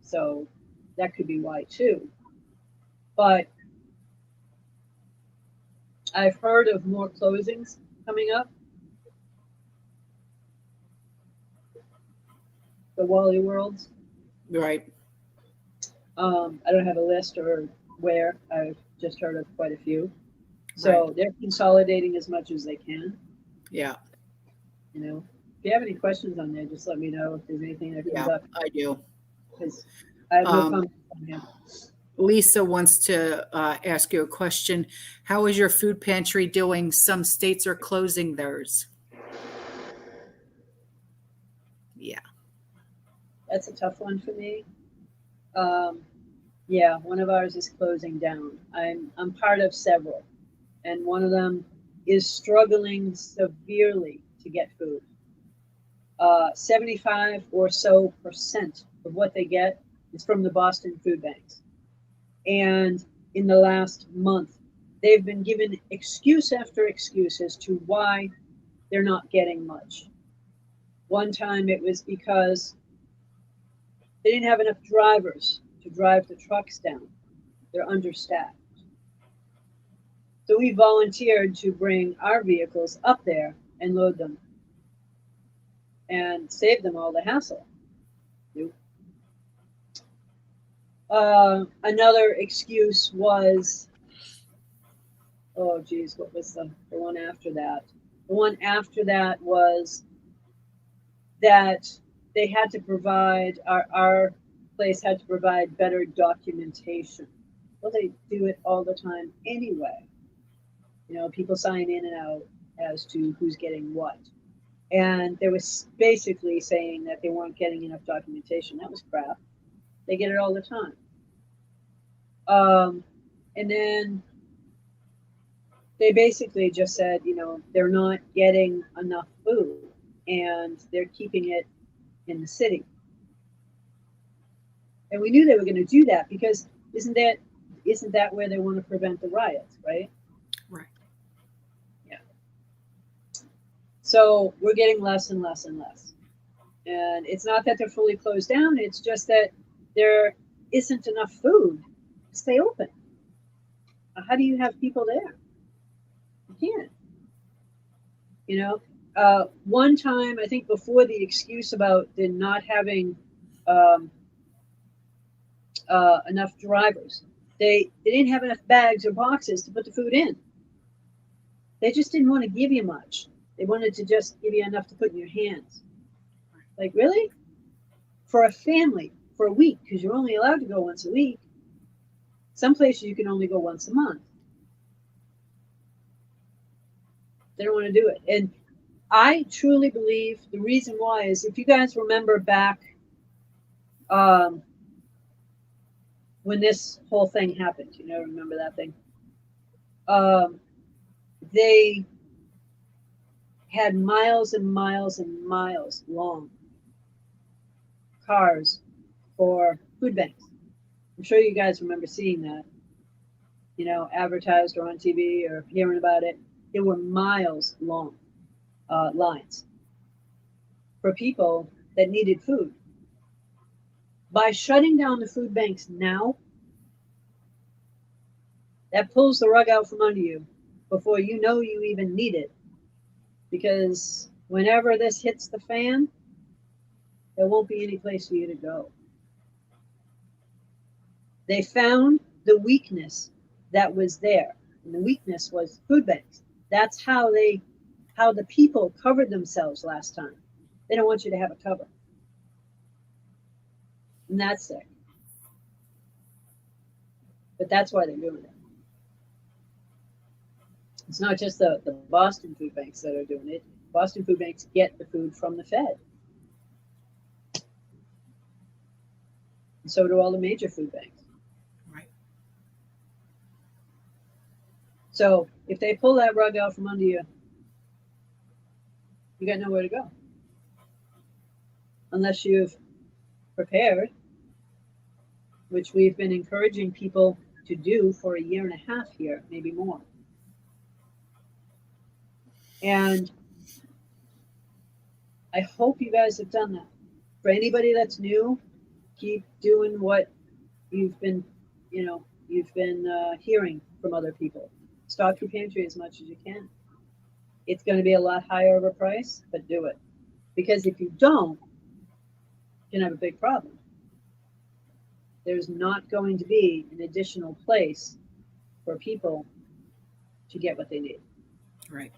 So that could be why too. But I've heard of more closings coming up. The Wally Worlds. Right. I don't have a list or where. I've just heard of quite a few. So They're consolidating as much as they can. Yeah. If you have any questions on there, just let me know if there's anything that comes up. I do. Because I have no comments on him. Lisa wants to ask you a question. How is your food pantry doing? Some states are closing theirs. Yeah. That's a tough one for me. Yeah, one of ours is closing down. I'm part of several, and one of them is struggling severely to get food. 75 or so % of what they get is from the Boston food banks. And in the last month, they've been given excuse after excuse as to why they're not getting much. One time it was because they didn't have enough drivers to drive the trucks down. They're understaffed. So we volunteered to bring our vehicles up there and load them and save them all the hassle. Another excuse was, oh geez, what was the one after that? The one after that was that they had to provide, our place had to provide better documentation. Well, they do it all the time anyway. You know, people sign in and out as to who's getting what. And they was basically saying that they weren't getting enough documentation. That was crap. They get it all the time. And then they basically just said, you know, they're not getting enough food and they're keeping it in the city. And we knew they were going to do that because isn't that where they want to prevent the riots, right? Right. Yeah. So we're getting less and less and less. And it's not that they're fully closed down, it's just that there isn't enough food to stay open. How do you have people there? You can't. You know, one time, I think before the excuse about the not having enough drivers, they didn't have enough bags or boxes to put the food in. They just didn't want to give you much. They wanted to just give you enough to put in your hands. Like, really? For a family, for a week, because you're only allowed to go once a week. Some places you can only go once a month. They don't want to do it. And I truly believe the reason why is, if you guys remember back when this whole thing happened, you know, remember that thing? They had miles and miles and miles long cars for food banks. I'm sure you guys remember seeing that, you know, advertised or on TV or hearing about it. There were miles long lines for people that needed food. By shutting down the food banks now, that pulls the rug out from under you before you know you even need it. Because whenever this hits the fan, there won't be any place for you to go. They found the weakness that was there, and the weakness was food banks. That's how the people covered themselves last time. They don't want you to have a cover. And that's sick. But that's why they're doing it. It's not just the Boston food banks that are doing it. Boston food banks get the food from the Fed. And so do all the major food banks. Right. So if they pull that rug out from under you, you got nowhere to go. Unless you've prepared, which we've been encouraging people to do for a year and a half here, maybe more. And I hope you guys have done that. For anybody that's new, keep doing what you've been hearing from other people. Stock your pantry as much as you can. It's going to be a lot higher of a price, but do it. Because if you don't, you're going to have a big problem. There's not going to be an additional place for people to get what they need. Right.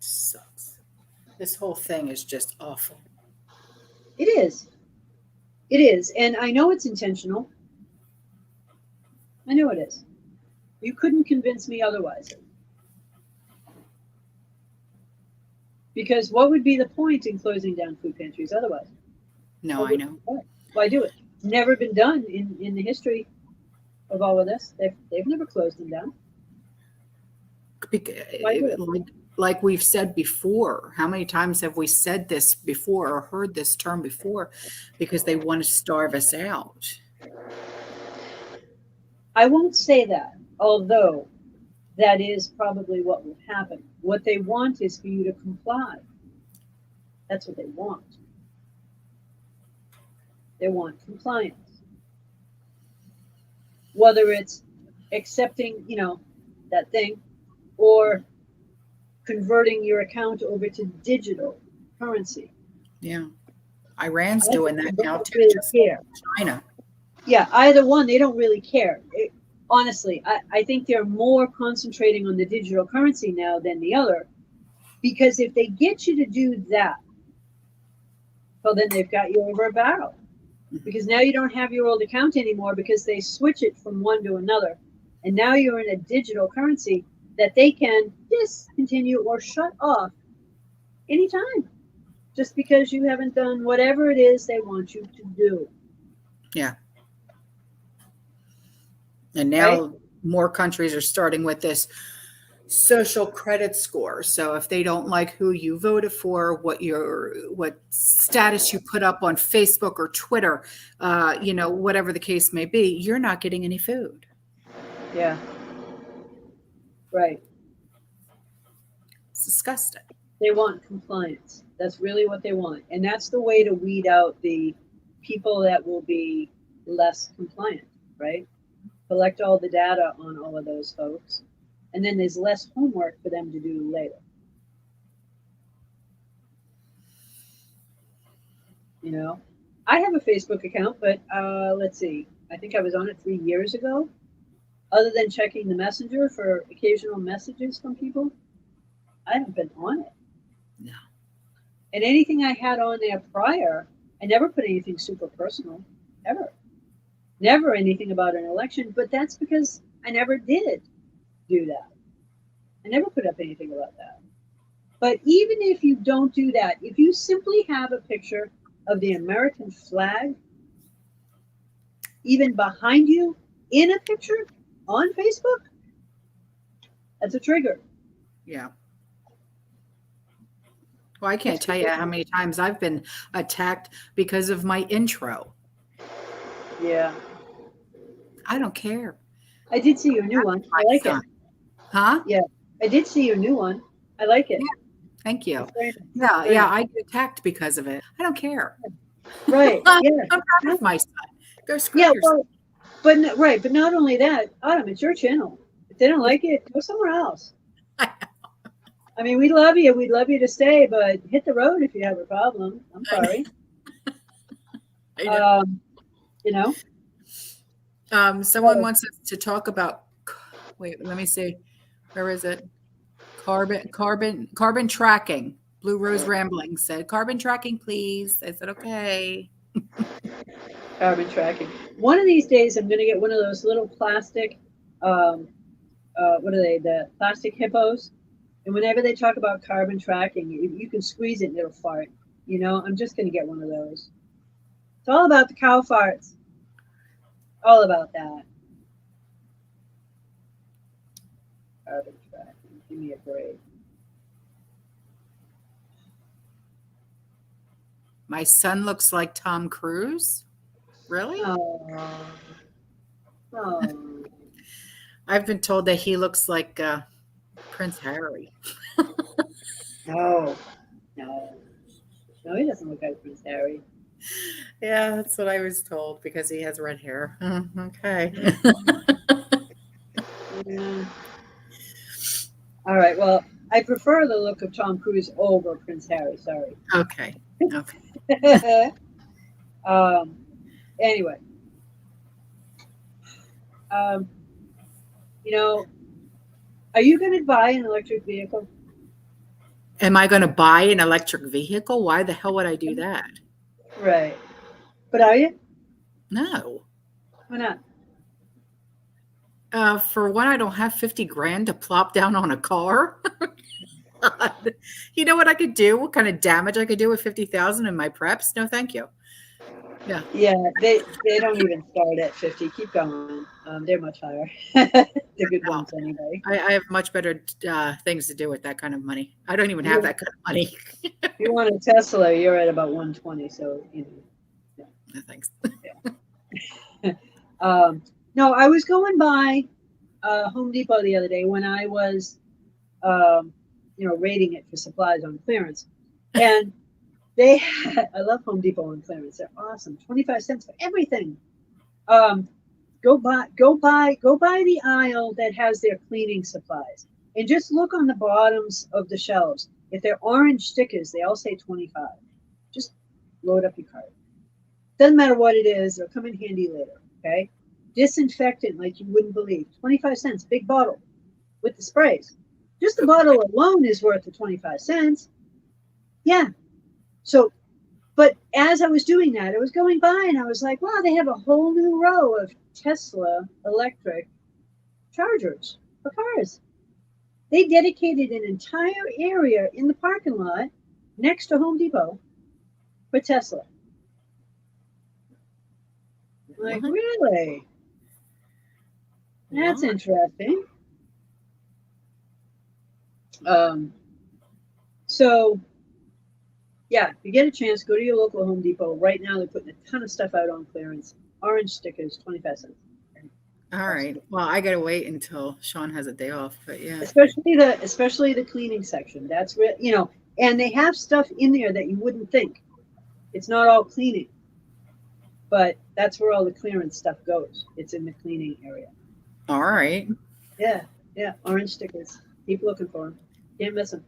Sucks. This whole thing is just awful. It is. It is. And I know it's intentional. I know it is. You couldn't convince me otherwise. Because what would be the point in closing down food pantries otherwise? No, I know. Why do it? It's never been done in the history of all of this. They've never closed them down. Why do it? Like we've said before, how many times have we said this before or heard this term before? Because they want to starve us out. I won't say that, although that is probably what will happen. What they want is for you to comply. That's what they want. They want compliance. Whether it's accepting, that thing, or converting your account over to digital currency. Yeah. Iran's doing that now too, really just care. China. Yeah, either one, they don't really care. Honestly, I think they're more concentrating on the digital currency now than the other, because if they get you to do that, well, then they've got you over a barrel. Because now you don't have your old account anymore because they switch it from one to another. And now you're in a digital currency that they can discontinue or shut off anytime just because you haven't done whatever it is they want you to do. Yeah. And now right? More countries are starting with this social credit score. So if they don't like who you voted for, what status you put up on Facebook or Twitter, whatever the case may be, you're not getting any food. Yeah. Right. It's disgusting. They want compliance. That's really what they want. And that's the way to weed out the people that will be less compliant, right? Collect all the data on all of those folks. And then there's less homework for them to do later. I have a Facebook account, but let's see. I think I was on it 3 years ago. Other than checking the messenger for occasional messages from people, I haven't been on it. No. And anything I had on there prior, I never put anything super personal, ever. Never anything about an election, but that's because I never did do that. I never put up anything about that. But even if you don't do that, if you simply have a picture of the American flag, even behind you in a picture on Facebook, that's a trigger. Yeah. Well, I can't tell you how many times I've been attacked because of my intro. Yeah. I don't care. I did see your new one. I like it. Huh? Yeah. I did see your new one. I like it. Yeah. Thank you. Yeah, I get attacked because of it. I don't care. Right. Yeah. I'm proud of my son. Go screw yourself. Well, but not only that, Autumn, it's your channel. If they don't like it, go somewhere else. I mean, we love you. We'd love you to stay, but hit the road if you have a problem. I'm sorry. Someone wants us to talk about. Wait, let me see. Where is it? Carbon tracking. Blue Rose Rambling said, "Carbon tracking, please." I said, "Okay." Carbon tracking. One of these days, I'm going to get one of those little plastic. What are they? The plastic hippos. And whenever they talk about carbon tracking, you can squeeze it and it'll fart. I'm just going to get one of those. It's all about the cow farts. All about that. Carbon tracking. Give me a break. My son looks like Tom Cruise. Really? Oh. I've been told that he looks like Prince Harry. No, he doesn't look like Prince Harry. Yeah, that's what I was told because he has red hair. Okay. Yeah. All right. Well, I prefer the look of Tom Cruise over Prince Harry. Sorry. Okay. Anyway. Are you going to buy an electric vehicle? Am I going to buy an electric vehicle? Why the hell would I do that? Right. But are you? No. Why not? For one, I don't have 50 grand to plop down on a car. You know what I could do? What kind of damage I could do with 50,000 in my preps? No, thank you. Yeah, they don't even start at 50. Keep going. They're much higher. The good No, ones anyway. I have much better things to do with that kind of money. I don't even have You, that kind of money. if you want a Tesla, you're at about 120. So No, thanks. yeah. No, I was going by Home Depot the other day when I was, rating it for supplies on clearance, and they had, I love Home Depot on clearance. They're awesome. 25 cents for everything. Go by the aisle that has their cleaning supplies and just look on the bottoms of the shelves. If they're orange stickers, they all say 25. Just load up your cart. Doesn't matter what it is, they'll come in handy later. Okay. Disinfectant like you wouldn't believe. 25 cents, big bottle with the sprays. Just the bottle alone is worth the 25 cents. Yeah. So, but as I was doing that, I was going by and I was like, wow, they have a whole new row of Tesla electric chargers for cars. They dedicated an entire area in the parking lot next to Home Depot for Tesla. Like, really? That's interesting. So, yeah, if you get a chance, go to your local Home Depot. Right now, they're putting a ton of stuff out on clearance. Orange stickers, 25 cents. All right. Well, I gotta wait until Sean has a day off, but yeah. Especially the cleaning section. That's and they have stuff in there that you wouldn't think. It's not all cleaning, but that's where all the clearance stuff goes. It's in the cleaning area. All right. Yeah, orange stickers. Keep looking for them. Can't miss them.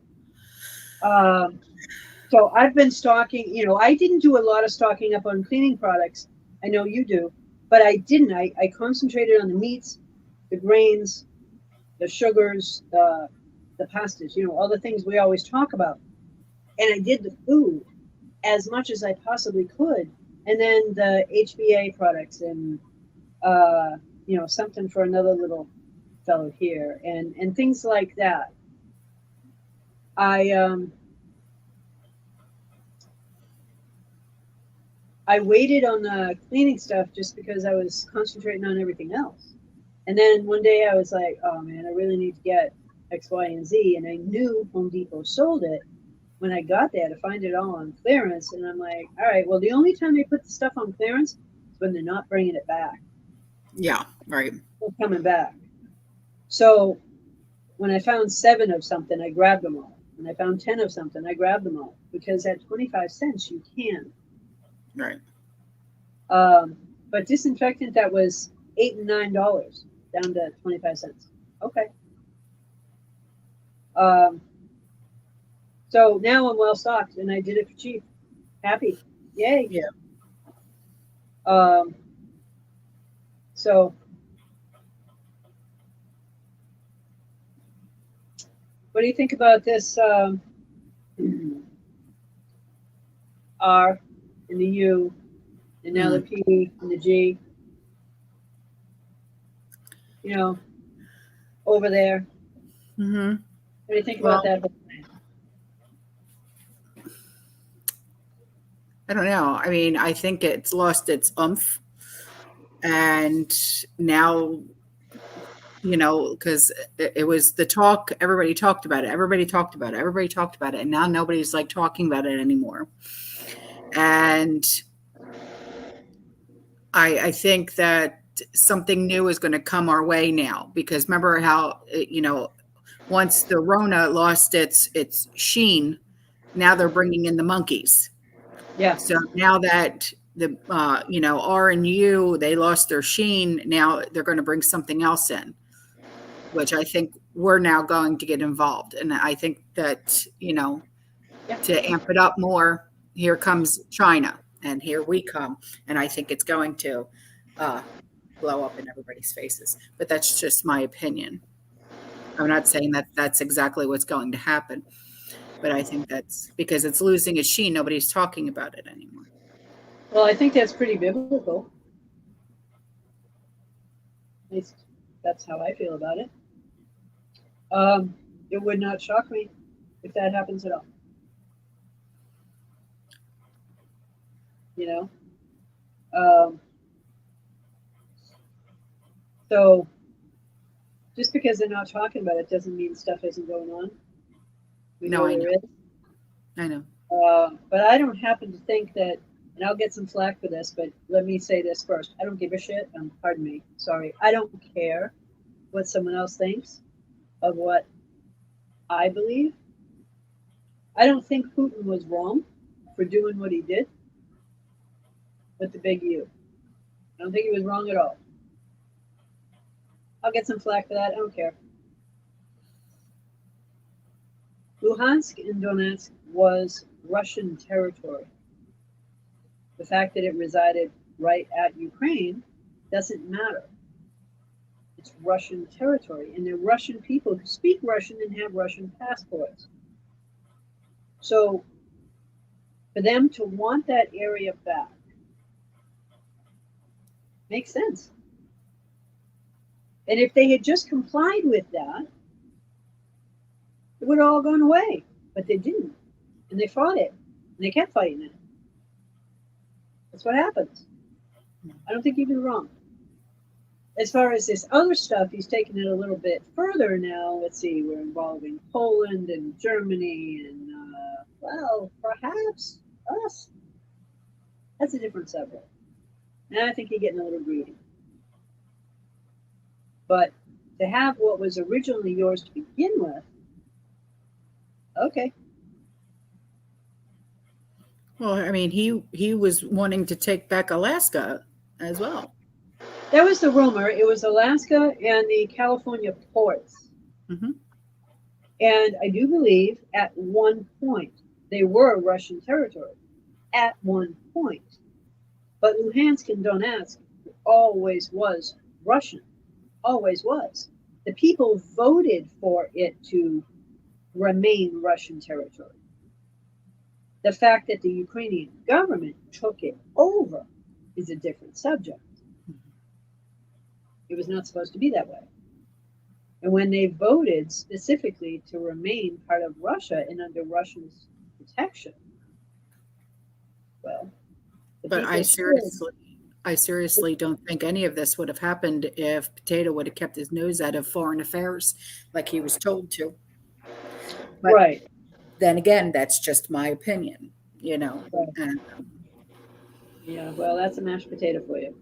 So I've been stocking. I didn't do a lot of stocking up on cleaning products. I know you do, but I didn't. I concentrated on the meats, the grains, the sugars, the pastas, all the things we always talk about. And I did the food as much as I possibly could. And then the HBA products and, something for another little fellow here and things like that. I waited on the cleaning stuff just because I was concentrating on everything else. And then one day I was like, oh man, I really need to get X, Y, and Z. And I knew Home Depot sold it when I got there to find it all on clearance. And I'm like, all right, well, the only time they put the stuff on clearance is when they're not bringing it back. Yeah, right. They're coming back. So when I found 7 of something, I grabbed them all. When I found 10 of something, I grabbed them all. Because at 25 cents, you can. Right. But disinfectant that was $8 and $9 down to 25 cents. Okay. So now I'm well stocked and I did it for cheap. Happy. Yay. Yeah. So what do you think about this R and the U and now the P and the G? Over there. Mm-hmm. What do you think about that? I don't know. I mean, I think it's lost its oomph. And now, because it was the talk, everybody talked about it. And now nobody's like talking about it anymore. And I think that something new is going to come our way now, because remember how, once the Rona lost its sheen, now they're bringing in the monkeys. Yeah. So now that the, R and U, they lost their sheen, now they're going to bring something else in, which I think we're now going to get involved. And I think that, to amp it up more, here comes China and here we come. And I think it's going to blow up in everybody's faces. But that's just my opinion. I'm not saying that that's exactly what's going to happen, but I think that's because it's losing its sheen. Nobody's talking about it anymore. Well, I think that's pretty biblical. At least that's how I feel about it. It would not shock me if that happens at all. Um, so just because they're not talking about it doesn't mean stuff isn't going on. We No, know I know. there is. I know. But I don't happen to think that, and I'll get some flack for this, but let me say this first. I don't give a shit. Pardon me. Sorry. I don't care what someone else thinks of what I believe. I don't think Putin was wrong for doing what he did with the big U. I don't think he was wrong at all. I'll get some flack for that. I don't care. Luhansk and Donetsk was Russian territory. The fact that it resided right at Ukraine doesn't matter. It's Russian territory, and they're Russian people who speak Russian and have Russian passports. So for them to want that area back makes sense. And if they had just complied with that, it would have all gone away. But they didn't. And they fought it. And they kept fighting it. That's what happens. I don't think he was wrong. As far as this other stuff, he's taken it a little bit further now. Let's see, we're involving Poland and Germany and, well, perhaps us. That's a different subject. And I think you're getting a little greedy. But to have what was originally yours to begin with, okay. Well, I mean, he was wanting to take back Alaska as well. That was the rumor. It was Alaska and the California ports. Mm-hmm. And I do believe at one point they were Russian territory. At one point. But Luhansk and Donetsk always was Russian. Always was. The people voted for it to remain Russian territory. The fact that the Ukrainian government took it over is a different subject. It was not supposed to be that way. And when they voted specifically to remain part of Russia and under Russian protection, well, but I seriously don't think any of this would have happened if Potato would have kept his nose out of foreign affairs like he was told to. But right. Then again, that's just my opinion, you know. Right. Yeah, well, that's a mashed potato for you.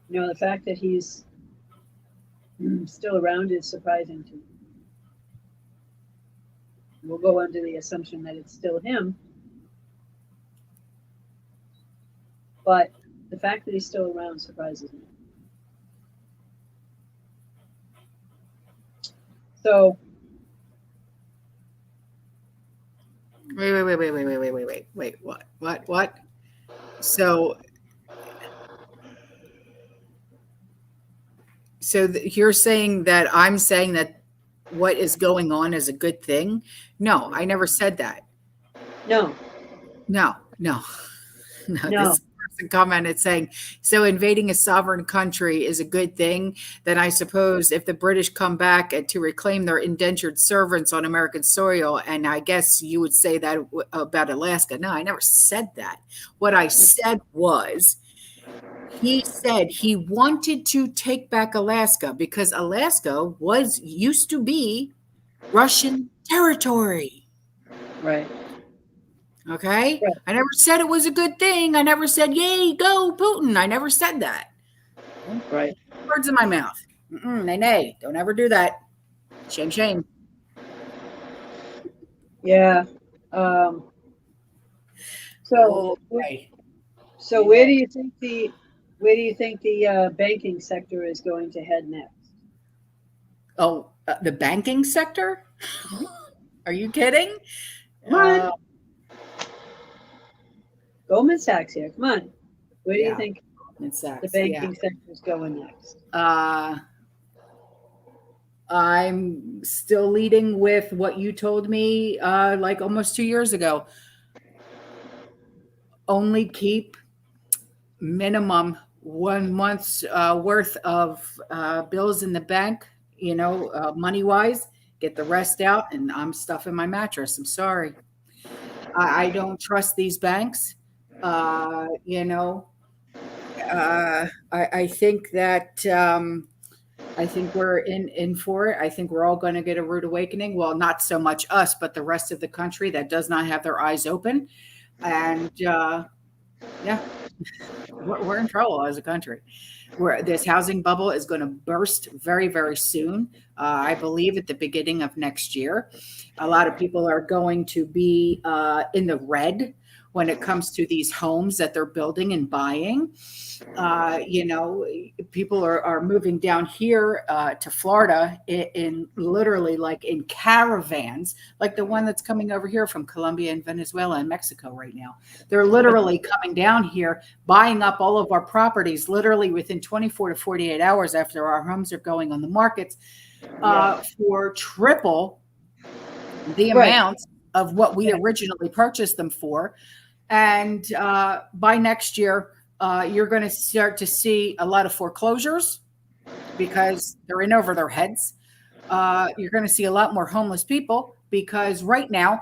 You know, the fact that he's still around is surprising to me. We'll go under the assumption that it's still him. But the fact that he's still around surprises me. So Wait, what? So you're saying that I'm saying that what is going on is a good thing? No, I never said that. No. This person commented saying, so invading a sovereign country is a good thing. Then I suppose if the British come back to reclaim their indentured servants on American soil, and I guess you would say that about Alaska. No, I never said that. What I said was, he said he wanted to take back Alaska because Alaska used to be Russian territory. Right. Okay. Right. I never said it was a good thing. I never said, yay, go Putin. I never said that. Right. Words in my mouth. Nay. Don't ever do that. Shame. Yeah. So where do you think the banking sector is going to head next? Oh, the banking sector? Are you kidding? Come on. Goldman Sachs here. Come on. Where do you think the banking sector is going next? I'm still leading with what you told me like almost 2 years ago. Only keep minimum 1 month's worth of bills in the bank, money-wise, get the rest out, and I'm stuffing my mattress. I'm sorry. I don't trust these banks. You know, I think that I think we're in for it. I think we're all going to get a rude awakening. Well, not so much us, but the rest of the country that does not have their eyes open. And yeah, we're in trouble as a country. Where this housing bubble is going to burst very, very soon. I believe at the beginning of next year. A lot of people are going to be in the red when it comes to these homes that they're building and buying. You know, people are moving down here to Florida in literally like in caravans, like the one that's coming over here from Colombia and Venezuela and Mexico right now. They're literally coming down here, buying up all of our properties literally within 24 to 48 hours after our homes are going on the markets for triple the amount of what we originally purchased them for. And by next year, you're going to start to see a lot of foreclosures because they're in over their heads. You're going to see a lot more homeless people because right now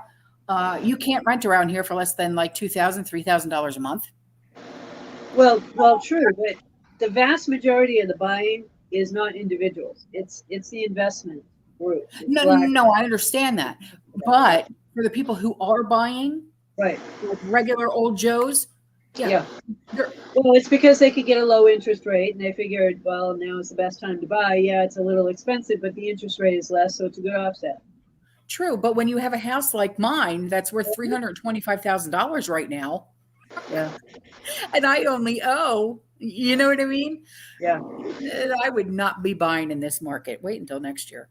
you can't rent around here for less than like $2,000, $3,000 a month. Well, true, but the vast majority of the buying is not individuals. It's the investment group. No, I understand that, but for the people who are buying, regular old Joes. Yeah. Well, it's because they could get a low interest rate and they figured, well, now is the best time to buy. Yeah, it's a little expensive, but the interest rate is less, so it's a good offset. True, but when you have a house like mine that's worth $325,000 right now, and I only owe, you know what I mean? Yeah. I would not be buying in this market. Wait until next year.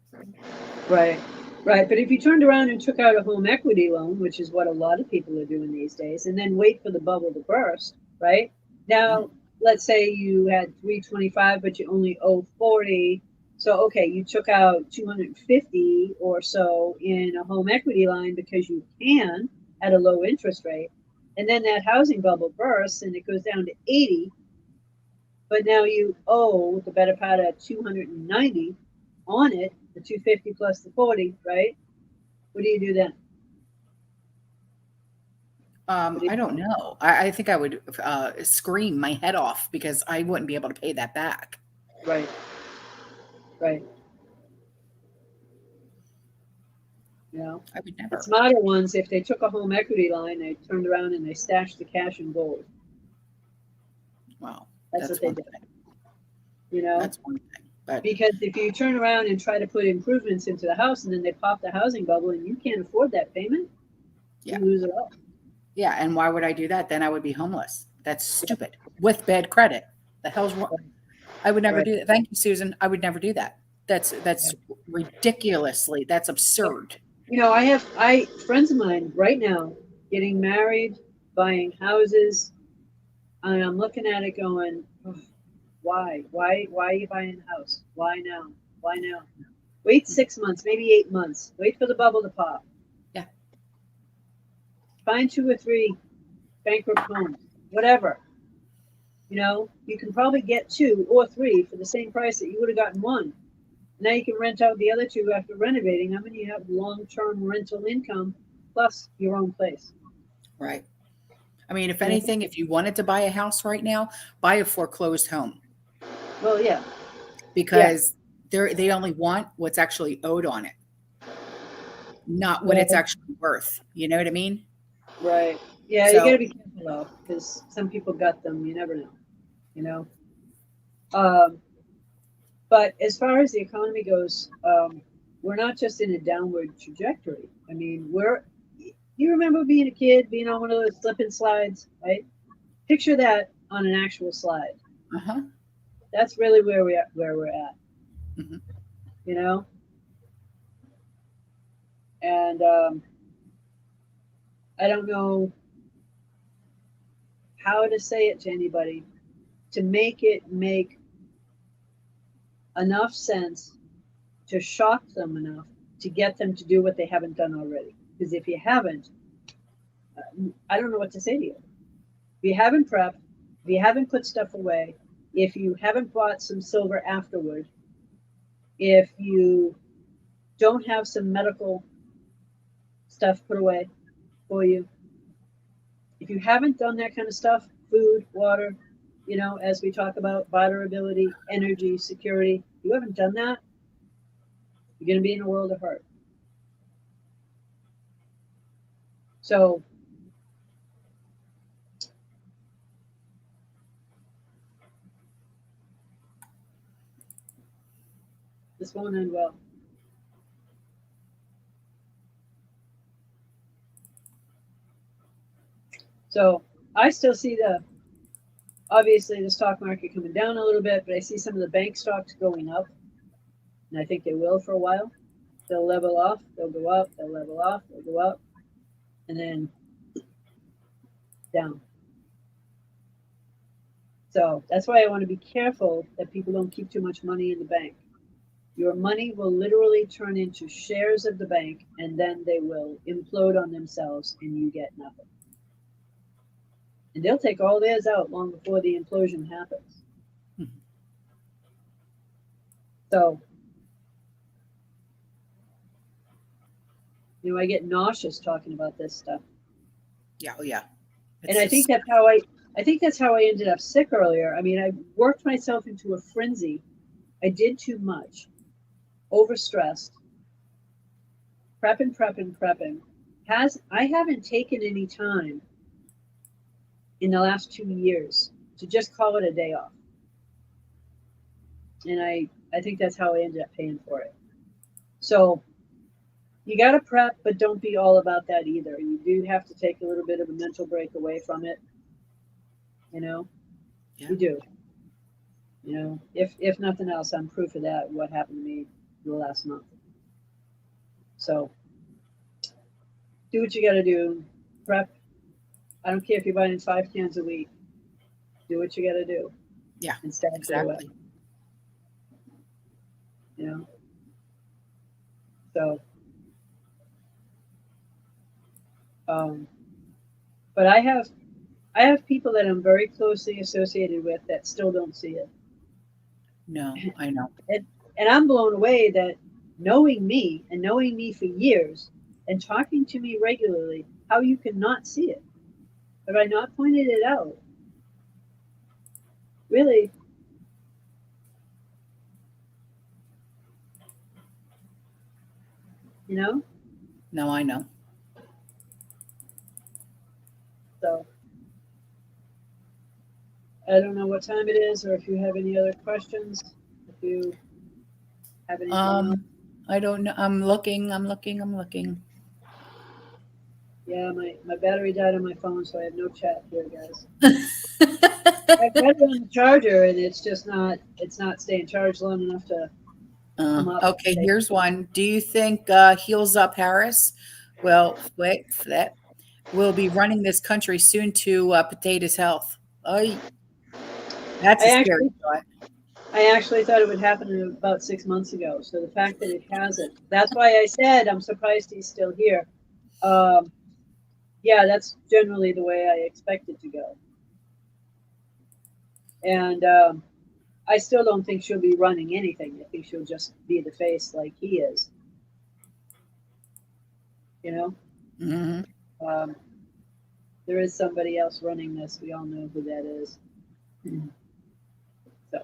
Right. But if you turned around and took out a home equity loan, which is what a lot of people are doing these days, and then wait for the bubble to burst, right? Now, let's say you had 325, but you only owe 40. So, okay, you took out 250 or so in a home equity line because you can at a low interest rate. And then that housing bubble bursts and it goes down to 80. But now you owe the better part of 290 on it, the 250 plus the 40, right? What do you do then? I don't know. I think I would scream my head off because I wouldn't be able to pay that back. Right. You know, I would never. The smarter ones, if they took a home equity line, they turned around and they stashed the cash in gold. Wow. That's what they did. You know, that's one thing. But because if you turn around and try to put improvements into the house and then they pop the housing bubble and you can't afford that payment, you lose it all. Yeah, and why would I do that? Then I would be homeless. That's stupid. With bad credit. The hell's wrong? I would never do that. Thank you, Susan. I would never do that. That's ridiculously, that's absurd. You know, I have friends of mine right now getting married, buying houses, and I'm looking at it going, oh, why are you buying a house? Why now? Wait 6 months, maybe 8 months. Wait for the bubble to pop. Yeah. Find 2 or 3 bankrupt homes, whatever. You know, you can probably get 2 or 3 for the same price that you would have gotten 1. Now you can rent out the other 2 after renovating. I mean, you have long-term rental income plus your own place. Right. I mean, if anything, if you wanted to buy a house right now, buy a foreclosed home. Well, yeah. Because they only want what's actually owed on it, not what it's actually worth. You know what I mean? Right. Yeah, so, you got to be careful though, because some people got them. You never know. You know. But as far as the economy goes, we're not just in a downward trajectory. I mean, you remember being a kid, being on one of those slip and slides, right? Picture that on an actual slide. Uh-huh. That's really where we're at. Mm-hmm. You know? And I don't know how to say it to anybody to make it make enough sense to shock them enough to get them to do what they haven't done already. Because if you haven't, I don't know what to say to you. If you haven't prepped, if you haven't put stuff away, if you haven't bought some silver afterward, if you don't have some medical stuff put away for you. If you haven't done that kind of stuff, food, water, you know, as we talk about, vitality, energy, security, if you haven't done that, you're going to be in a world of hurt. So this won't end well. So I still see obviously the stock market coming down a little bit, but I see some of the bank stocks going up, and I think they will for a while. They'll level off, they'll go up, they'll level off, they'll go up, and then down. So that's why I want to be careful that people don't keep too much money in the bank. Your money will literally turn into shares of the bank, and then they will implode on themselves, and you get nothing. And they'll take all theirs out long before the implosion happens. So, you know, I get nauseous talking about this stuff. Yeah, oh yeah. And I think that's how I ended up sick earlier. I mean, I worked myself into a frenzy. I did too much, overstressed, prepping. I haven't taken any time in the last 2 years to just call it a day off. And I think that's how I ended up paying for it. So you got to prep, but don't be all about that either. You do have to take a little bit of a mental break away from it. You know, You do. You know, if nothing else, I'm proof of that, what happened to me the last month. So do what you got to do. Prep. I don't care if you're buying 5 cans a week. Do what you got to do. Yeah, and stack exactly. it away. You know. So, but I have people that I'm very closely associated with that still don't see it. No, I know. And I'm blown away that knowing me for years and talking to me regularly, how you can not see it. Have I not pointed it out? Really? You know? No, I know. So I don't know what time it is, or if you have any other questions. If you have anything else. I don't know. I'm looking. Yeah, my battery died on my phone, so I have no chat here, guys. I've got it on the charger, and it's not staying charged long enough to come up. Okay, here's one. Do you think Heels Up Harris will be running this country soon to Potatoes Health? Oh, that's a scary thought. I actually thought it would happen about 6 months ago. So the fact that it hasn't, that's why I said I'm surprised he's still here. Yeah, that's generally the way I expect it to go. And I still don't think she'll be running anything. I think she'll just be the face like he is. You know? Mm-hmm. There is somebody else running this. We all know who that is. So.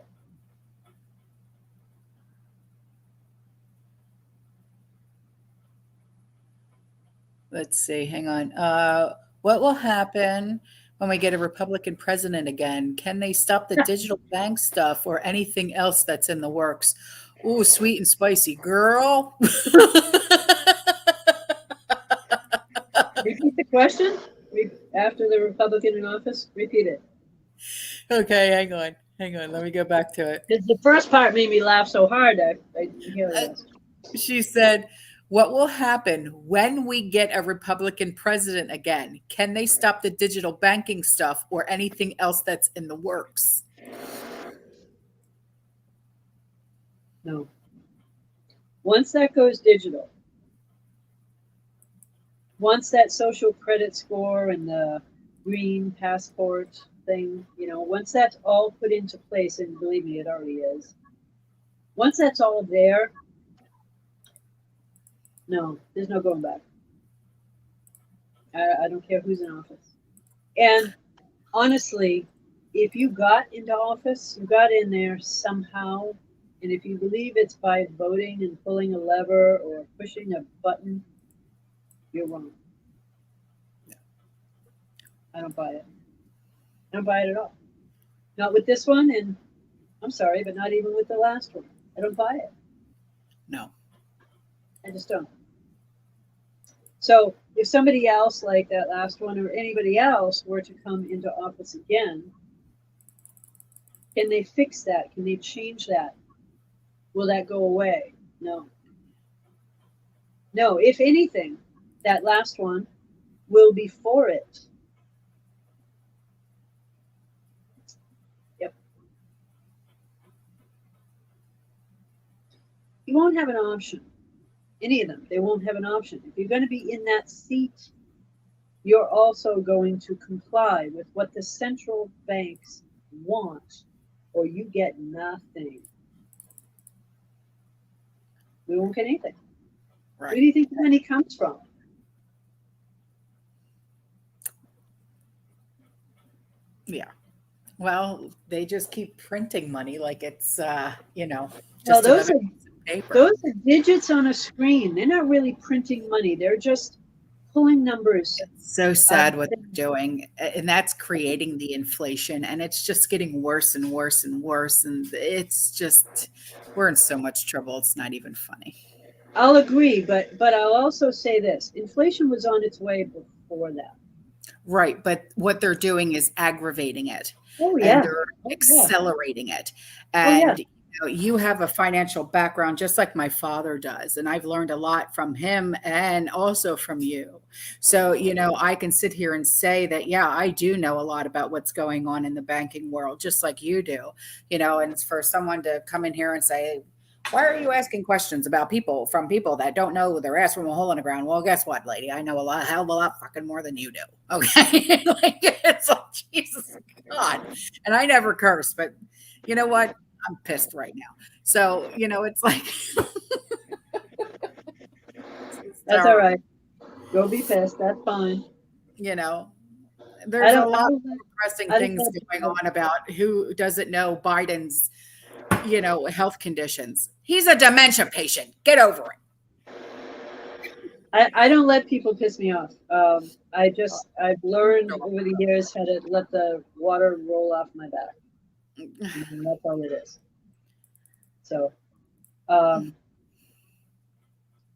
Let's see. Hang on. What will happen when we get a Republican president again? Can they stop the digital bank stuff or anything else that's in the works? Ooh, sweet and spicy, girl. Repeat the question. After the Republican in office, repeat it. Okay, hang on. Let me go back to it. Because the first part made me laugh so hard. I hear it. She said, what will happen when we get a Republican president again? Can they stop the digital banking stuff or anything else that's in the works? No. Once that goes digital, once that social credit score and the green passport thing, you know, once that's all put into place, and believe me, it already is. Once that's all there, No, there's no going back. I don't care who's in office. And honestly, if you got into office, you got in there somehow. And if you believe it's by voting and pulling a lever or pushing a button, you're wrong. I don't buy it. I don't buy it at all. Not with this one, and I'm sorry, but not even with the last one. I don't buy it. No. I just don't. So if somebody else like that last one or anybody else were to come into office again, can they fix that? Can they change that? Will that go away? No. No, if anything, that last one will be for it. Yep. You won't have an option. Any of them, they won't have an option. If you're going to be in that seat, you're also going to comply with what the central banks want, or you get nothing. We won't get anything. Right. Where do you think the money comes from? Yeah. Well, they just keep printing money like it's, Well, just those another are piece of paper. those are digits on a screen. They're not really printing money. They're just pulling numbers. It's so sad what they're doing, and that's creating the inflation, and it's just getting worse and worse and worse, and it's just, we're in so much trouble. It's not even funny. I'll agree, but I'll also say this: inflation was on its way before that. Right, but what they're doing is aggravating it. Oh yeah, and they're accelerating it. yeah. And you have a financial background just like my father does, and I've learned a lot from him and also from you. So I can sit here and say that, yeah, I do know a lot about what's going on in the banking world, just like you do. And it's for someone to come in here and say, why are you asking questions about people from people that don't know their ass from a hole in the ground? Well, guess what, lady? I know a hell of a lot fucking more than you do. Okay. Like, it's like, Jesus God. And I never curse, but you know what? I'm pissed right now. So, it's like, That's all right. Go be pissed. That's fine. There's a lot of depressing things going on about who doesn't know Biden's health conditions. He's a dementia patient. Get over it. I don't let people piss me off. I've learned over the years how to let the water roll off my back. And that's all it is. So,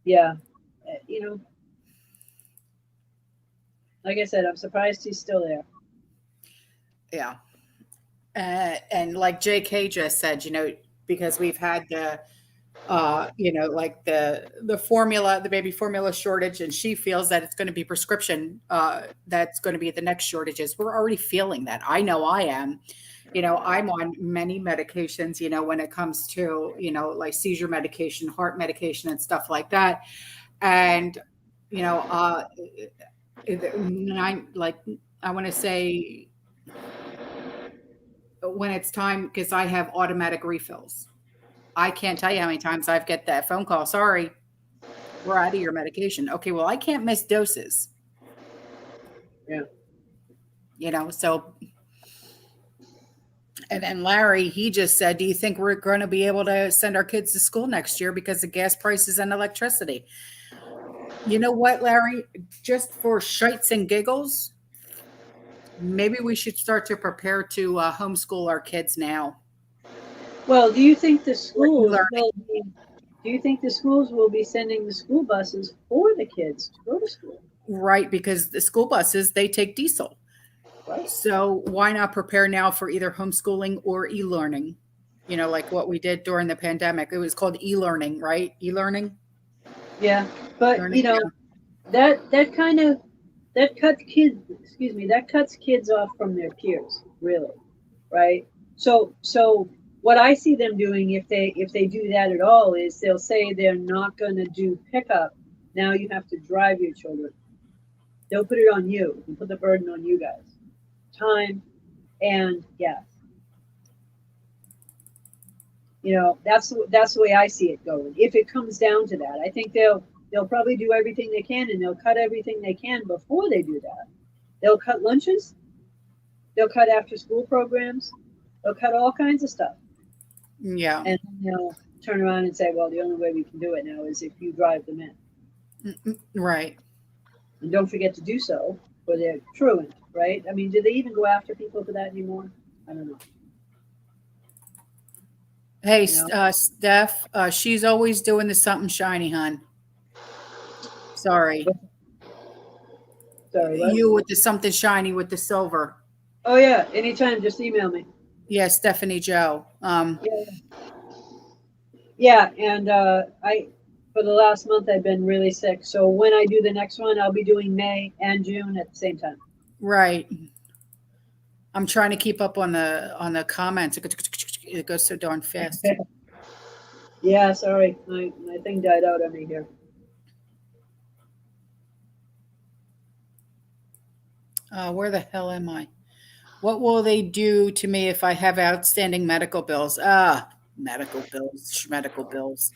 yeah, like I said, I'm surprised he's still there. Yeah. And like JK just said, because we've had the, like the formula, the baby formula shortage, and she feels that it's going to be prescription. That's going to be the next shortages. We're already feeling that. I know I am. I'm on many medications, when it comes to, like seizure medication, heart medication, and stuff like that. And, I want to say, when it's time, because I have automatic refills. I can't tell you how many times I've get that phone call. Sorry, we're out of your medication. Okay, well, I can't miss doses. Yeah. So, and then Larry, he just said, do you think we're going to be able to send our kids to school next year because of gas prices and electricity? You know what, Larry? Just for shites and giggles, maybe we should start to prepare to homeschool our kids now. Well, do you think the schools will be sending the school buses for the kids to go to school? Right, because the school buses, they take diesel. Right. So why not prepare now for either homeschooling or e-learning? Like what we did during the pandemic. It was called e-learning, right? E-learning. Yeah, but learning, that cuts kids off from their peers, really, right? So what I see them doing, if they do that at all, is they'll say they're not going to do pickup. Now you have to drive your children. They'll put it on you and put the burden on you guys, time and gas. That's the way I see it going. If it comes down to that, I think they'll probably do everything they can, and they'll cut everything they can before they do that. They'll cut lunches. They'll cut after school programs. They'll cut all kinds of stuff. Yeah. And they'll turn around and say, well, the only way we can do it now is if you drive them in. Right. And don't forget to do so for their truant, right? I mean, do they even go after people for that anymore? I don't know. Hey, Steph, she's always doing the something shiny, hon. Sorry. Sorry, what? You with the something shiny with the silver. Oh, yeah. Anytime, just email me. Yeah, Stephanie Joe. Yeah, and for the last month, I've been really sick. So when I do the next one, I'll be doing May and June at the same time. Right. I'm trying to keep up on the comments. It goes so darn fast. Yeah, sorry. My thing died out on me here. Where the hell am I? What will they do to me if I have outstanding medical bills? Medical bills.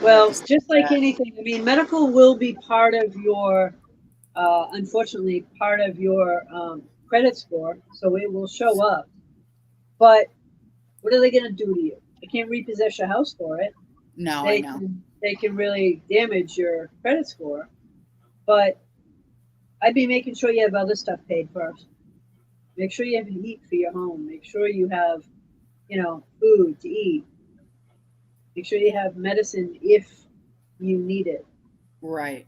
Well, just like anything, I mean, medical will be part of your, unfortunately, part of your credit score. So it will show up. But what are they going to do to you? They can't repossess your house for it. No, I know. They can really damage your credit score. But I'd be making sure you have other stuff paid first. Make sure you have heat for your home. Make sure you have, food to eat. Make sure you have medicine if you need it. Right.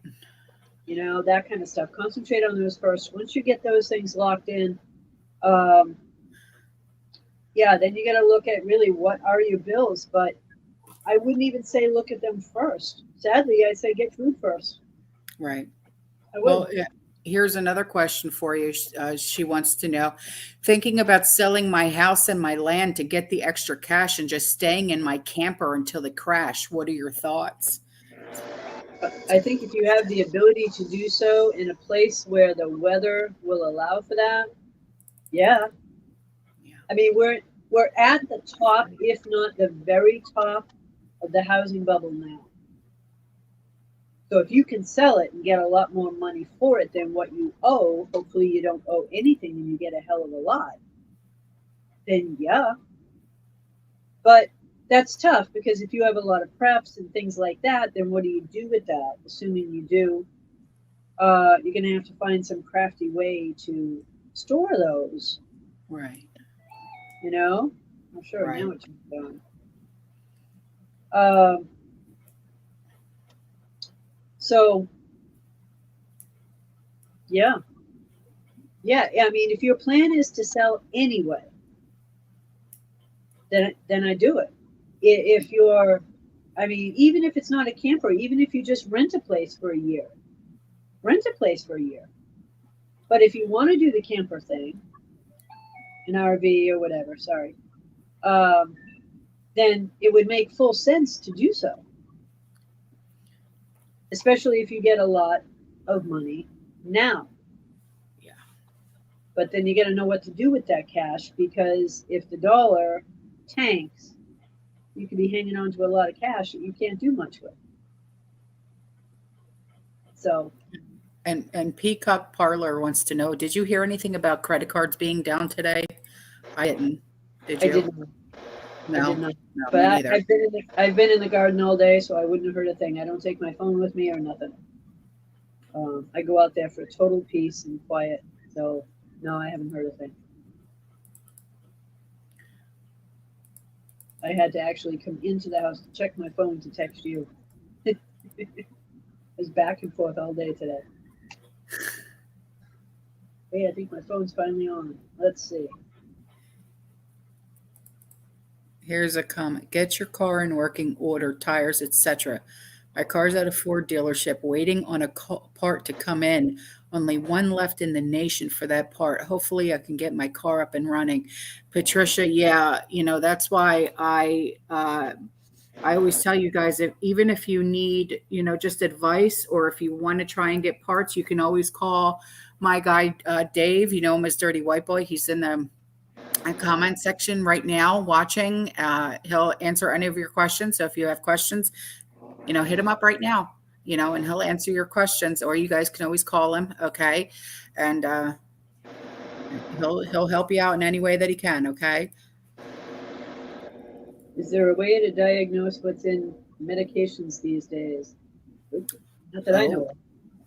That kind of stuff. Concentrate on those first. Once you get those things locked in, then you got to look at really what are your bills. But I wouldn't even say look at them first. Sadly, I'd say get food first. Right. Well, yeah. Here's another question for you. She wants to know, thinking about selling my house and my land to get the extra cash and just staying in my camper until the crash. What are your thoughts? I think if you have the ability to do so in a place where the weather will allow for that, yeah. I mean, we're at the top, if not the very top of the housing bubble now. So if you can sell it and get a lot more money for it than what you owe, hopefully you don't owe anything and you get a hell of a lot, then yeah. But that's tough because if you have a lot of preps and things like that, then what do you do with that? Assuming you do, you're going to have to find some crafty way to store those. Right. I'm sure right. Now what you've done. So, yeah. I mean, if your plan is to sell anyway, then I do it. If you're, even if it's not a camper, even if you just rent a place for a year. But if you want to do the camper thing, an RV or whatever, then it would make full sense to do so. Especially if you get a lot of money now. Yeah. But then you got to know what to do with that cash, because if the dollar tanks, you could be hanging on to a lot of cash that you can't do much with. So. And Peacock Parlor wants to know, did you hear anything about credit cards being down today? I didn't. Did you? I didn't. No, I did not. No, but me neither. I've been in the garden all day, so I wouldn't have heard a thing. I don't take my phone with me or nothing. I go out there for total peace and quiet. So no, I haven't heard a thing. I had to actually come into the house to check my phone to text you. It was back and forth all day today. Hey, I think my phone's finally on. Let's see. Here's a comment. Get your car in working order, tires, etc. My car's at a Ford dealership waiting on a part to come in. Only one left in the nation for that part. Hopefully I can get my car up and running. Patricia, yeah, that's why I always tell you guys, even if you need, just advice, or if you want to try and get parts, you can always call my guy, Dave. You know him as Dirty White Boy. He's in the comment section right now watching. He'll answer any of your questions. So if you have questions, hit him up right now. and he'll answer your questions, or you guys can always call him, okay? And he'll help you out in any way that he can, okay? Is there a way to diagnose what's in medications these days? Not that I know of.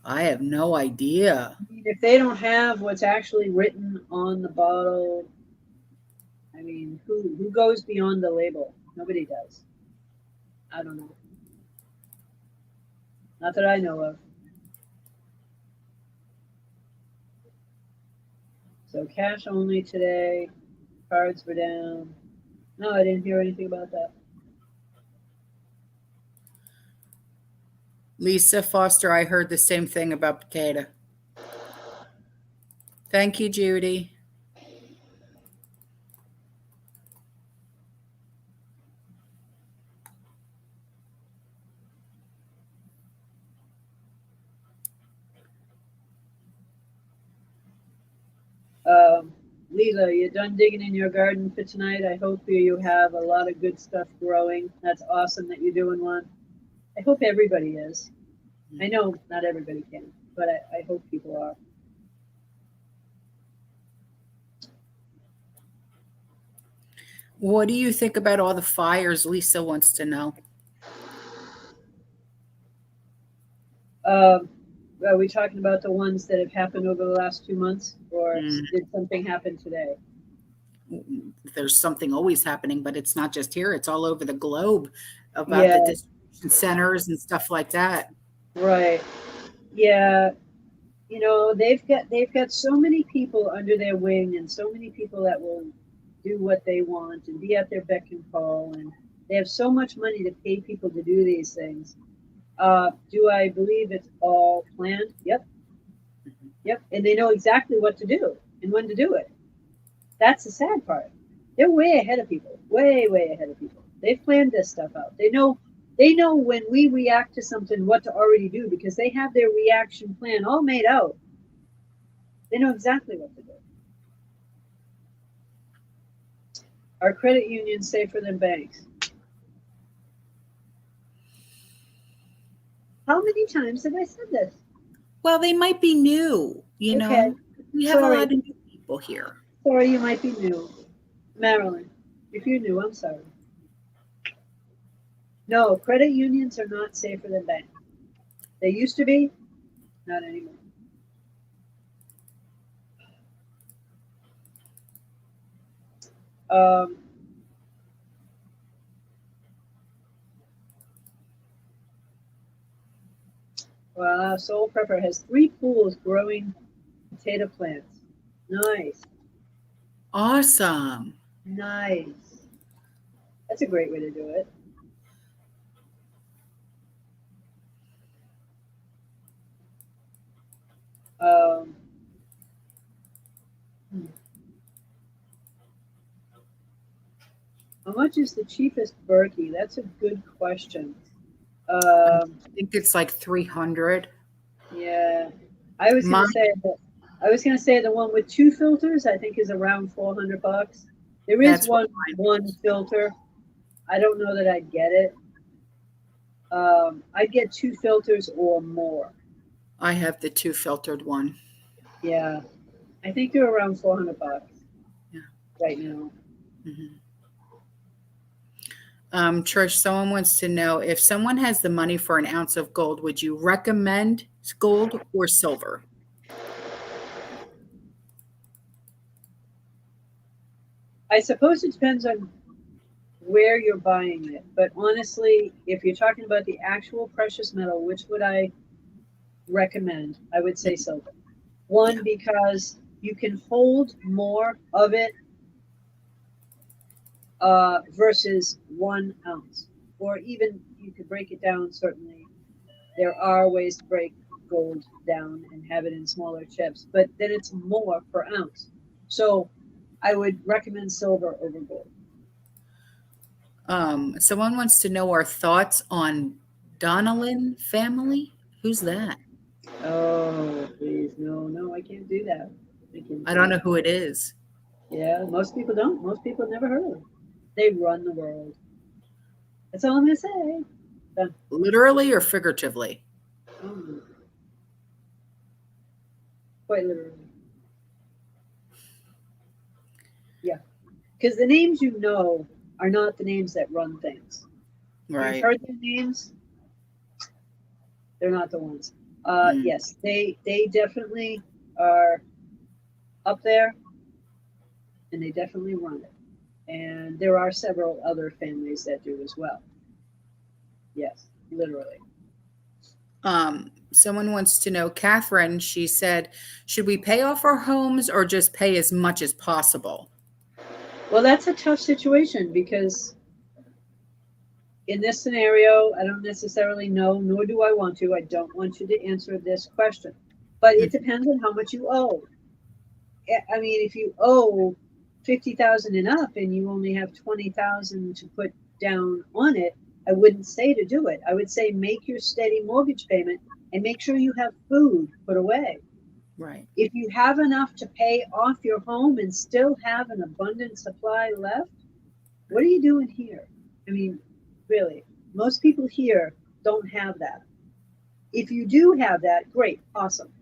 I have no idea. I mean, if they don't have what's actually written on the bottle, I mean, who goes beyond the label? Nobody does. I don't know. Not that I know of. So cash only today. Cards were down. No, I didn't hear anything about that. Lisa Foster, I heard the same thing about potato. Thank you, Judy. Lila, you're done digging in your garden for tonight. I hope you have a lot of good stuff growing. That's awesome that you're doing one. I hope everybody is. I know not everybody can, but I hope people are. What do you think about all the fires? Lisa wants to know. Are we talking about the ones that have happened over the last 2 months, or did something happen today? There's something always happening, but it's not just here. It's all over the globe about the distribution centers and stuff like that. Right. Yeah. They've got so many people under their wing, and so many people that will do what they want and be at their beck and call, and they have so much money to pay people to do these things. Do I believe it's all planned? Yep. Yep. And they know exactly what to do and when to do it. That's the sad part. They're way ahead of people. Way, way ahead of people. They've planned this stuff out. They know when we react to something what to already do, because they have their reaction plan all made out. They know exactly what to do. Are credit unions safer than banks? How many times have I said this? Well, they might be new, Okay. We have a lot of new people here. Sorry, you might be new. Marilyn, if you're new, I'm sorry. No, credit unions are not safer than banks. They used to be, not anymore. Wow, Soul Prepper has 3 pools growing potato plants. Nice. Awesome. Nice. That's a great way to do it. How much is the cheapest Berkey? That's a good question. I think it's like 300. Yeah, I was gonna say the one with 2 filters, I think, is around $400. There is one filter. I don't know that I'd get it. I'd get 2 filters or more. I have the 2 filtered one. Yeah, I think they're around $400. Yeah, right now. Mm-hmm. Trish, someone wants to know, if someone has the money for an ounce of gold, would you recommend gold or silver? I suppose it depends on where you're buying it. But honestly, if you're talking about the actual precious metal, which would I recommend? I would say silver. One, because you can hold more of it versus 1 ounce. Or even you could break it down, certainly. There are ways to break gold down and have it in smaller chips, but then it's more per ounce. So I would recommend silver over gold. Someone wants to know our thoughts on Donnellan family. Who's that? Oh, please, no, I can't do that. I don't know who it is. Yeah, most people don't. Most people have never heard of them. They run the world. That's all I'm going to say. Done. Literally or figuratively? Oh, quite literally. Yeah. Because the names you know are not the names that run things. Right. You've heard their names, they're not the ones. Yes, they definitely are up there, and they definitely run it. And there are several other families that do as well. Yes, literally. Someone wants to know, Catherine, she said, should we pay off our homes or just pay as much as possible? Well, that's a tough situation because in this scenario, I don't necessarily know, nor do I want to. I don't want you to answer this question, but it depends on how much you owe. I mean, if you owe 50,000 and up and you only have 20,000 to put down on it, I wouldn't say to do it. I would say make your steady mortgage payment and make sure you have food put away. Right. If you have enough to pay off your home and still have an abundant supply left, what are you doing here? I mean, really, most people here don't have that. If you do have that, great, awesome.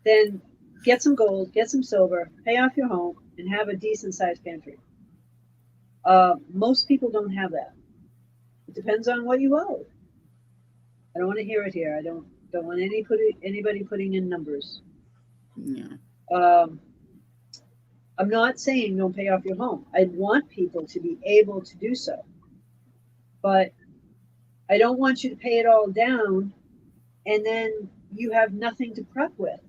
Then get some gold, get some silver, pay off your home, and have a decent sized pantry. Most people don't have that. It depends on what you owe. I don't want to hear it here. I don't want anybody putting in numbers. Yeah. I'm not saying don't pay off your home. I want people to be able to do so. But I don't want you to pay it all down and then you have nothing to prep with.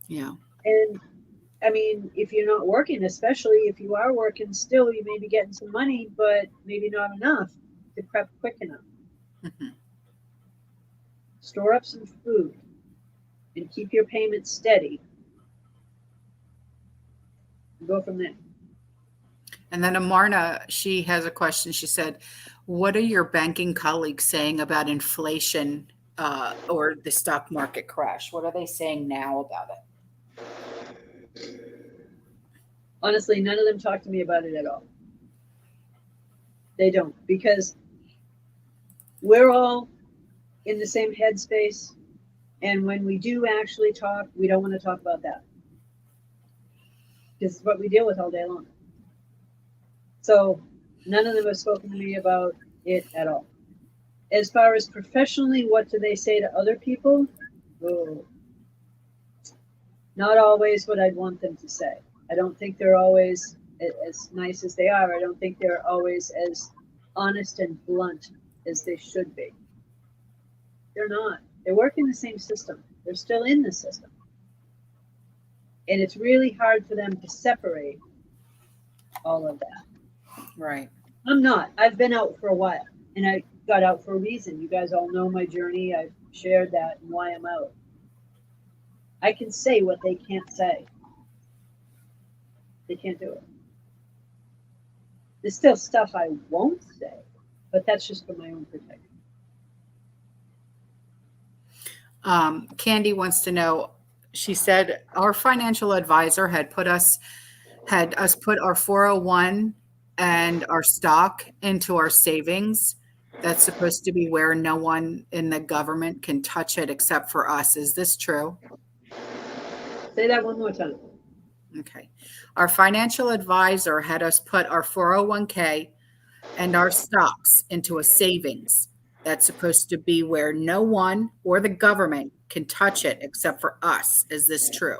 Yeah. And I mean, if you're not working, especially if you are working still, you may be getting some money, but maybe not enough to prep quick enough. Mm-hmm. Store up some food and keep your payments steady. Go from there. And then Amarna, she has a question. She said, what are your banking colleagues saying about inflation or the stock market crash? What are they saying now about it? Honestly, none of them talk to me about it at all. They don't, because we're all in the same headspace. And when we do actually talk, we don't want to talk about that. Because it's what we deal with all day long. So none of them have spoken to me about it at all. As far as professionally, what do they say to other people? Oh, not always what I'd want them to say. I don't think they're always as nice as they are. I don't think they're always as honest and blunt as they should be. They're not. They work in the same system. They're still in the system. And it's really hard for them to separate all of that. Right. I'm not. I've been out for a while, and I got out for a reason. You guys all know my journey. I've shared that and why I'm out. I can say what they can't say. They can't do it. There's still stuff I won't say, but that's just for my own protection. Candy wants to know, she said our financial advisor had us put our 401 and our stock into our savings. That's supposed to be where no one in the government can touch it except for us. Is this true? Say that one more time. Okay. Our financial advisor had us put our 401k and our stocks into a savings. That's supposed to be where no one or the government can touch it except for us. Is this true?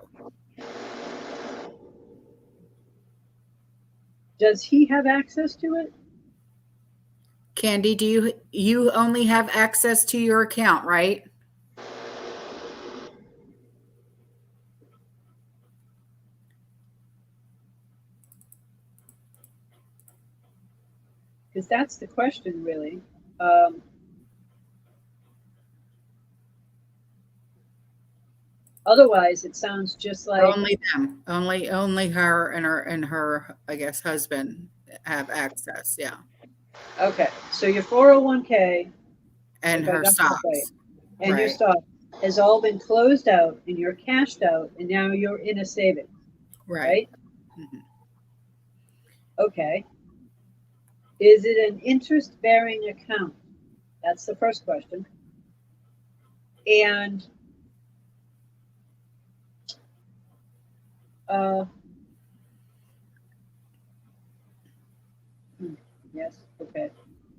Does he have access to it? Candy, do you only have access to your account, right? Because that's the question, really. Otherwise, it sounds just like Only them. Only her and her, I guess, husband have access. Yeah. okay. So your 401k And if I her got that right, stocks. and your Right. stock has all been closed out, and you're cashed out, and now you're in a savings, right? Mhm. Okay. Is it an interest-bearing account? That's the first question. And yes, okay.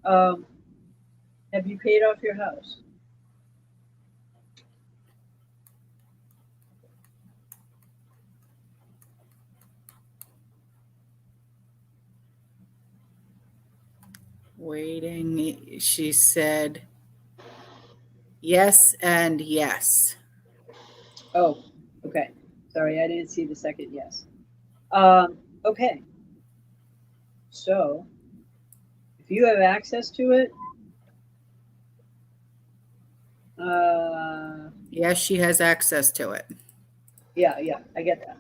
Have you paid off your house? Waiting. She said yes and yes. Oh, okay. Sorry, I didn't see the second yes. Okay. So, if you have access to it, Yes, she has access to it. yeah, I get that.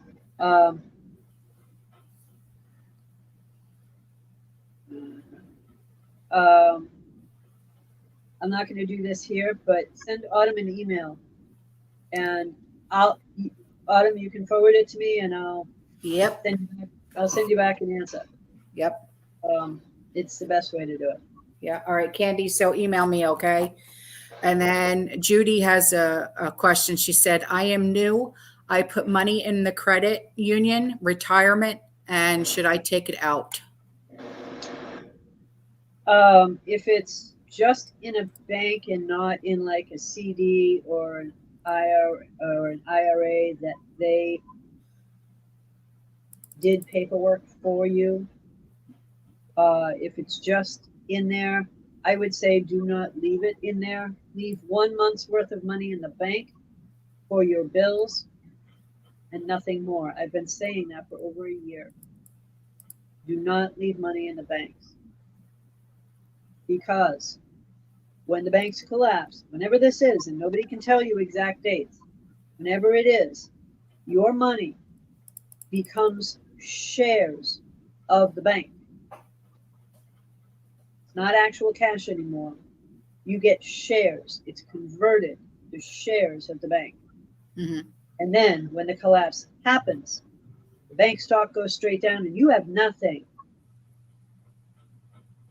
I'm not going to do this here, but send Autumn an email, and Autumn, you can forward it to me, and I'll send you back an answer. Yep. It's the best way to do it. Yeah. All right, Candy. So email me, okay? And then Judy has a question. She said, I am new. I put money in the credit union, retirement, and should I take it out? If it's just in a bank and not in like a CD or an IRA that they did paperwork for you, if it's just in there, I would say do not leave it in there. Leave 1 month's worth of money in the bank for your bills and nothing more. I've been saying that for over a year. Do not leave money in the banks. Because when the banks collapse, whenever this is, and nobody can tell you exact dates, whenever it is, your money becomes shares of the bank. It's not actual cash anymore. You get shares. It's converted to shares of the bank. Mm-hmm. And then when the collapse happens, the bank stock goes straight down and you have nothing.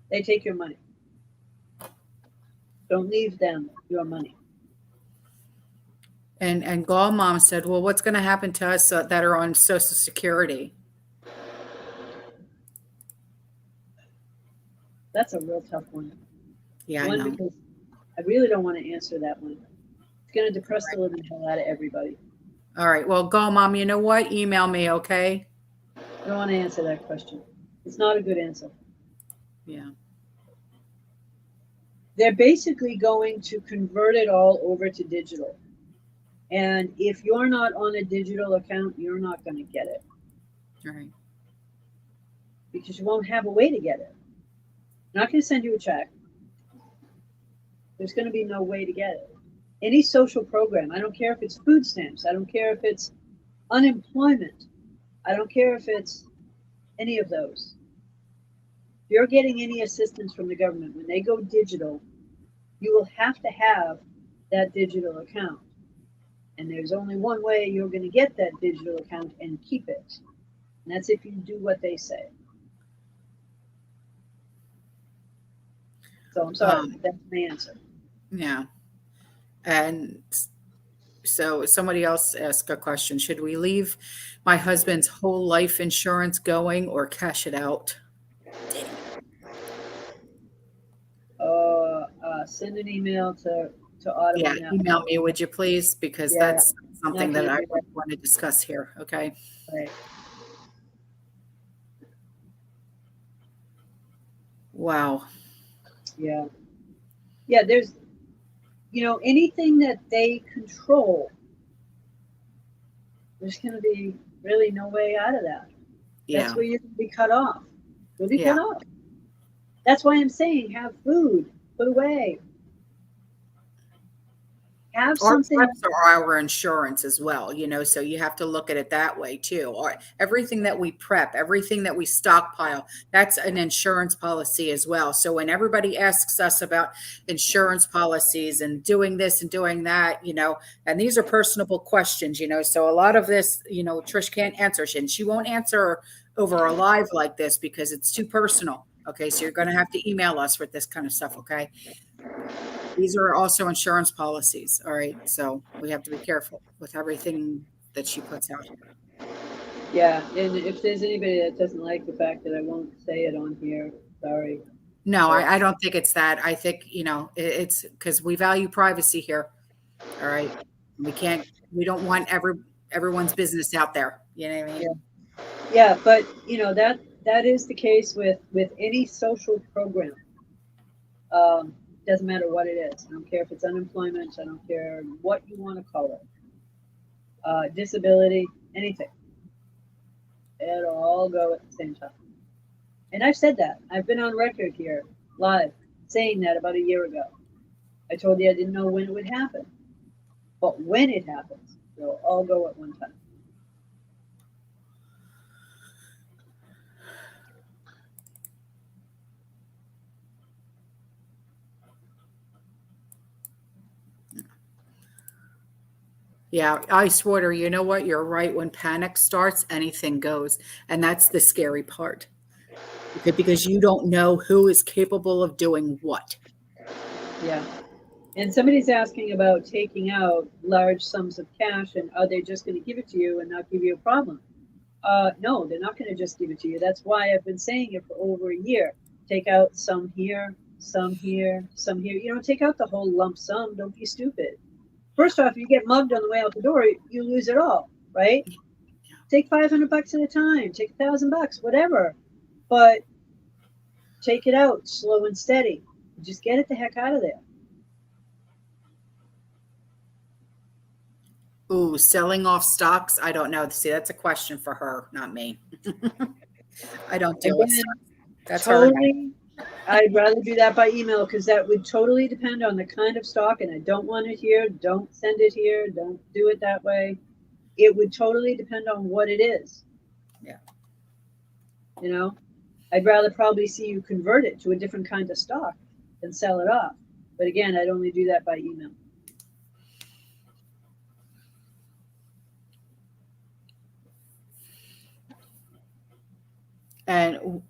They take your money. Don't leave them your money. And Gall Mom said, well, what's going to happen to us that are on Social Security? That's a real tough one. Yeah, I know. Because I really don't want to answer that one. It's going to depress the living hell out of everybody. All right. Well, Gall Mom, you know what? Email me, okay? I don't want to answer that question. It's not a good answer. Yeah. They're basically going to convert it all over to digital. And if you're not on a digital account, you're not going to get it. All right. Because you won't have a way to get it. I'm not going to send you a check. There's going to be no way to get it. Any social program, I don't care if it's food stamps, I don't care if it's unemployment, I don't care if it's any of those. If you're getting any assistance from the government, when they go digital, you will have to have that digital account. And there's only one way you're going to get that digital account and keep it. And that's if you do what they say. So I'm sorry, that's my answer. Yeah. And so somebody else asked a question. Should we leave my husband's whole life insurance going or cash it out? Send an email to Autumn. Yeah, email me, would you please? Because that's something that I want to discuss here. Okay. Right. Wow. Yeah. Yeah, there's, anything that they control, there's going to be really no way out of that. Yeah. That's where you're going to be cut off. You'll be cut off. That's why I'm saying have food, put away. Have something. Our are our insurance as well, so you have to look at it that way too. Or everything that we prep, everything that we stockpile, that's an insurance policy as well. So when everybody asks us about insurance policies and doing this and doing that, and these are personable questions, so a lot of this, Trish can't answer, and she won't answer over a live like this because it's too personal. Okay. So you're going to have to email us with this kind of stuff. Okay. These are also insurance policies. All right. So we have to be careful with everything that she puts out here. Yeah, and if there's anybody that doesn't like the fact that I won't say it on here, sorry. No, I don't think it's that. I think, it's because we value privacy here. All right. We don't want everyone's business out there. You know what I mean? Yeah, but that is the case with any social program. Doesn't matter what it is. I don't care if it's unemployment. I don't care what you want to call it. Disability, anything. It'll all go at the same time. And I've said that. I've been on record here, live, saying that about a year ago. I told you I didn't know when it would happen. But when it happens, it'll all go at one time. Yeah, ice water, you know what? You're right. When panic starts, anything goes. And that's the scary part. Okay, because you don't know who is capable of doing what. Yeah. And somebody's asking about taking out large sums of cash, and are they just going to give it to you and not give you a problem? No, they're not going to just give it to you. That's why I've been saying it for over a year. Take out some here, some here, some here. Take out the whole lump sum. Don't be stupid. First off, if you get mugged on the way out the door, you lose it all, right? Take $500 at a time. Take $1,000, whatever. But take it out slow and steady. Just get it the heck out of there. Ooh, selling off stocks? I don't know. See, that's a question for her, not me. I don't deal with stocks. That's totally. I'd rather do that by email because that would totally depend on the kind of stock, and I don't want it here. Don't send it here. Don't do it that way. It would totally depend on what it is. Yeah. I'd rather probably see you convert it to a different kind of stock than sell it off. But again, I'd only do that by email. And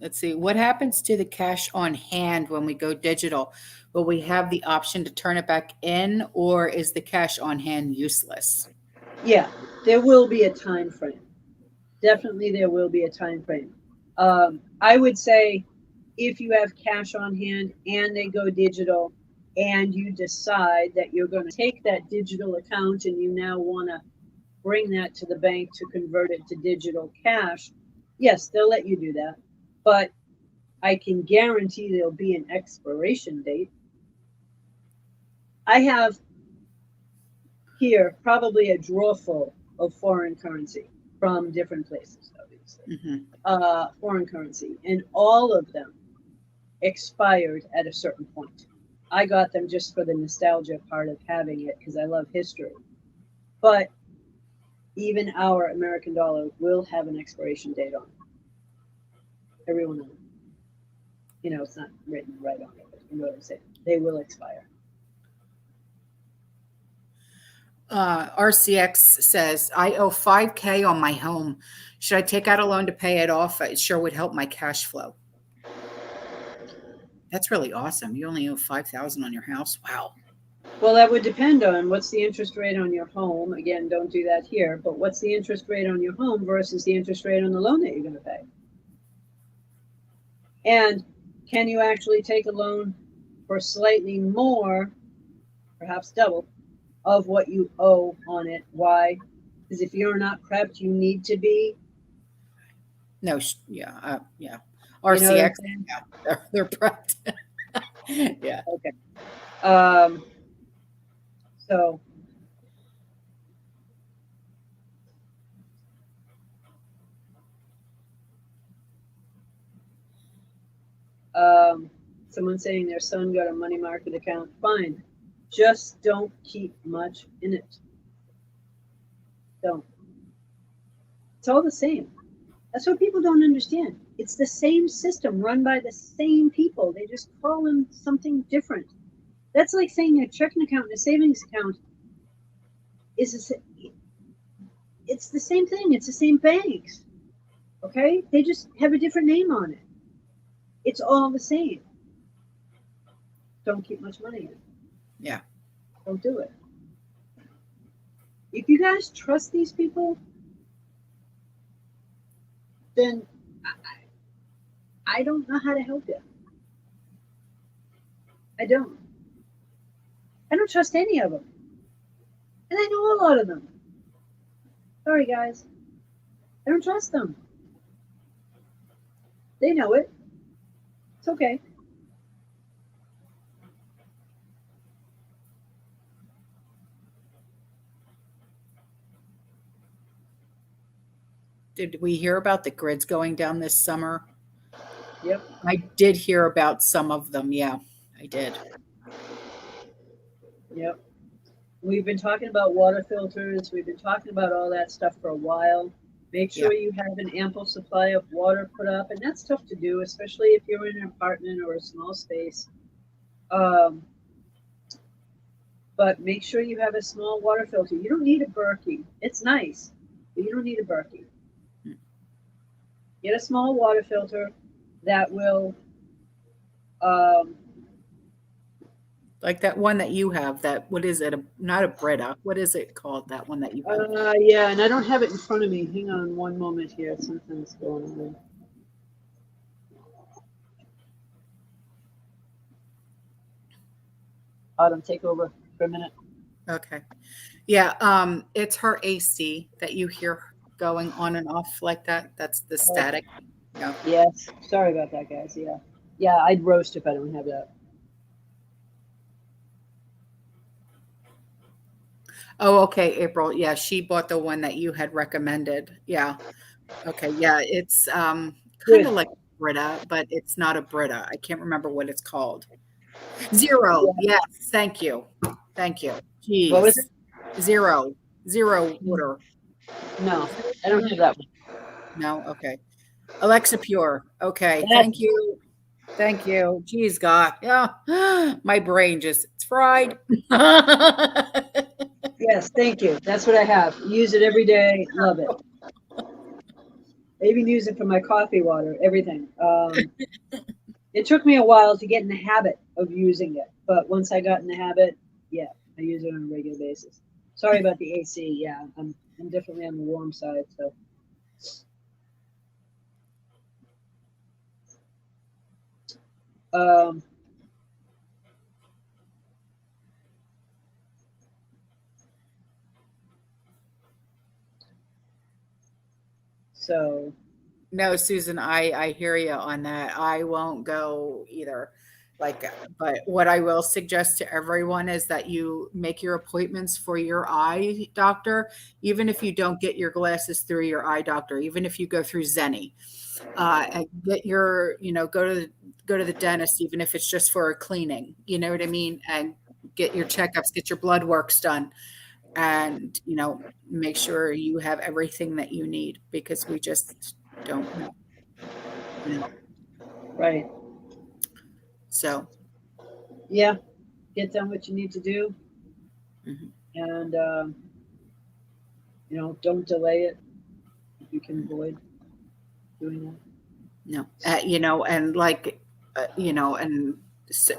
let's see, what happens to the cash on hand when we go digital? Will we have the option to turn it back in, or is the cash on hand useless? Yeah, there will be a time frame. Definitely there will be a time frame. I would say if you have cash on hand and they go digital and you decide that you're going to take that digital account and you now want to bring that to the bank to convert it to digital cash, yes, they'll let you do that. But I can guarantee there'll be an expiration date. I have here probably a drawer full of foreign currency from different places, obviously. Foreign currency. And all of them expired at a certain point. I got them just for the nostalgia part of having it because I love history. But even our American dollar will have an expiration date on it. Every one of them. It's not written right on it, but you know what I'm saying. They will expire. RCX says, I owe $5,000 on my home. Should I take out a loan to pay it off? It sure would help my cash flow. That's really awesome. You only owe $5,000 on your house. Wow. Well, that would depend on what's the interest rate on your home. Again, don't do that here. But what's the interest rate on your home versus the interest rate on the loan that you're going to pay? And can you actually take a loan for slightly more, perhaps double, of what you owe on it? Why? Because if you're not prepped, you need to be. No, yeah. RCX, they're prepped. Yeah. Okay. So someone saying their son got a money market account. Fine. Just don't keep much in it. Don't. It's all the same. That's what people don't understand. It's the same system run by the same people. They just call them something different. That's like saying a checking account and a savings account it's the same thing. It's the same banks. Okay? They just have a different name on it. It's all the same. don't keep much money in. Yeah. Don't do it. If you guys trust these people, then I don't know how to help you. I don't. I don't trust any of them. And I know a lot of them. Sorry, guys. I don't trust them. They know it. It's okay. Did we hear about the grids going down this summer? Yep. I did hear about some of them. Yeah, I did. Yep. We've been talking about water filters. We've been talking about all that stuff for a while. Make sure you have an ample supply of water put up. And that's tough to do, especially if you're in an apartment or a small space. But make sure you have a small water filter. You don't need a Berkey. It's nice, but you don't need a Berkey. Get a small water filter that will like that one that you have, that, what is it? Not a Brita. What is it called? That one that you have? yeah, and I don't have it in front of me. Hang on one moment here. Something's going on. Autumn, take over for a minute. Okay. Yeah, it's her AC that you hear going on and off like that. That's the static. Yeah. Yes. Sorry about that, guys. Yeah. Yeah, I'd roast if I don't have that. Oh, okay, April. Yeah, she bought the one that you had recommended. Yeah. Okay. Yeah, it's kind Good. of like Brita, but it's not a Brita. I can't remember what it's called. Zero. Yeah. Yes. Thank you. Thank you. What was it? Jeez. Zero water. No, I don't have that one. No. Okay. Alexa Pure. Okay. That's, Thank you. Thank you. Geez, God. Yeah. My brain just, it's fried. yes, thank you. That's what I have. Use it every day. Love it. I even use it for my coffee water, everything. It took me a while to get in the habit of using it, but once I got in the habit, yeah, I use it on a regular basis. Sorry about the AC. Yeah, I'm definitely on the warm side. So, um, so No, Susan, I hear you on that. I won't go either. Like, but what I will suggest to everyone is that you make your appointments for your eye doctor, even if you don't get your glasses through your eye doctor, even if you go through Zenny, and get your, go to the dentist, even if it's just for a cleaning, you know what I mean? And get your checkups, get your blood works done, and, make sure you have everything that you need, because we just don't know. right. So, Yeah, get done what you need to do, mhm, and don't delay it if you can avoid doing that. no, and like, and so,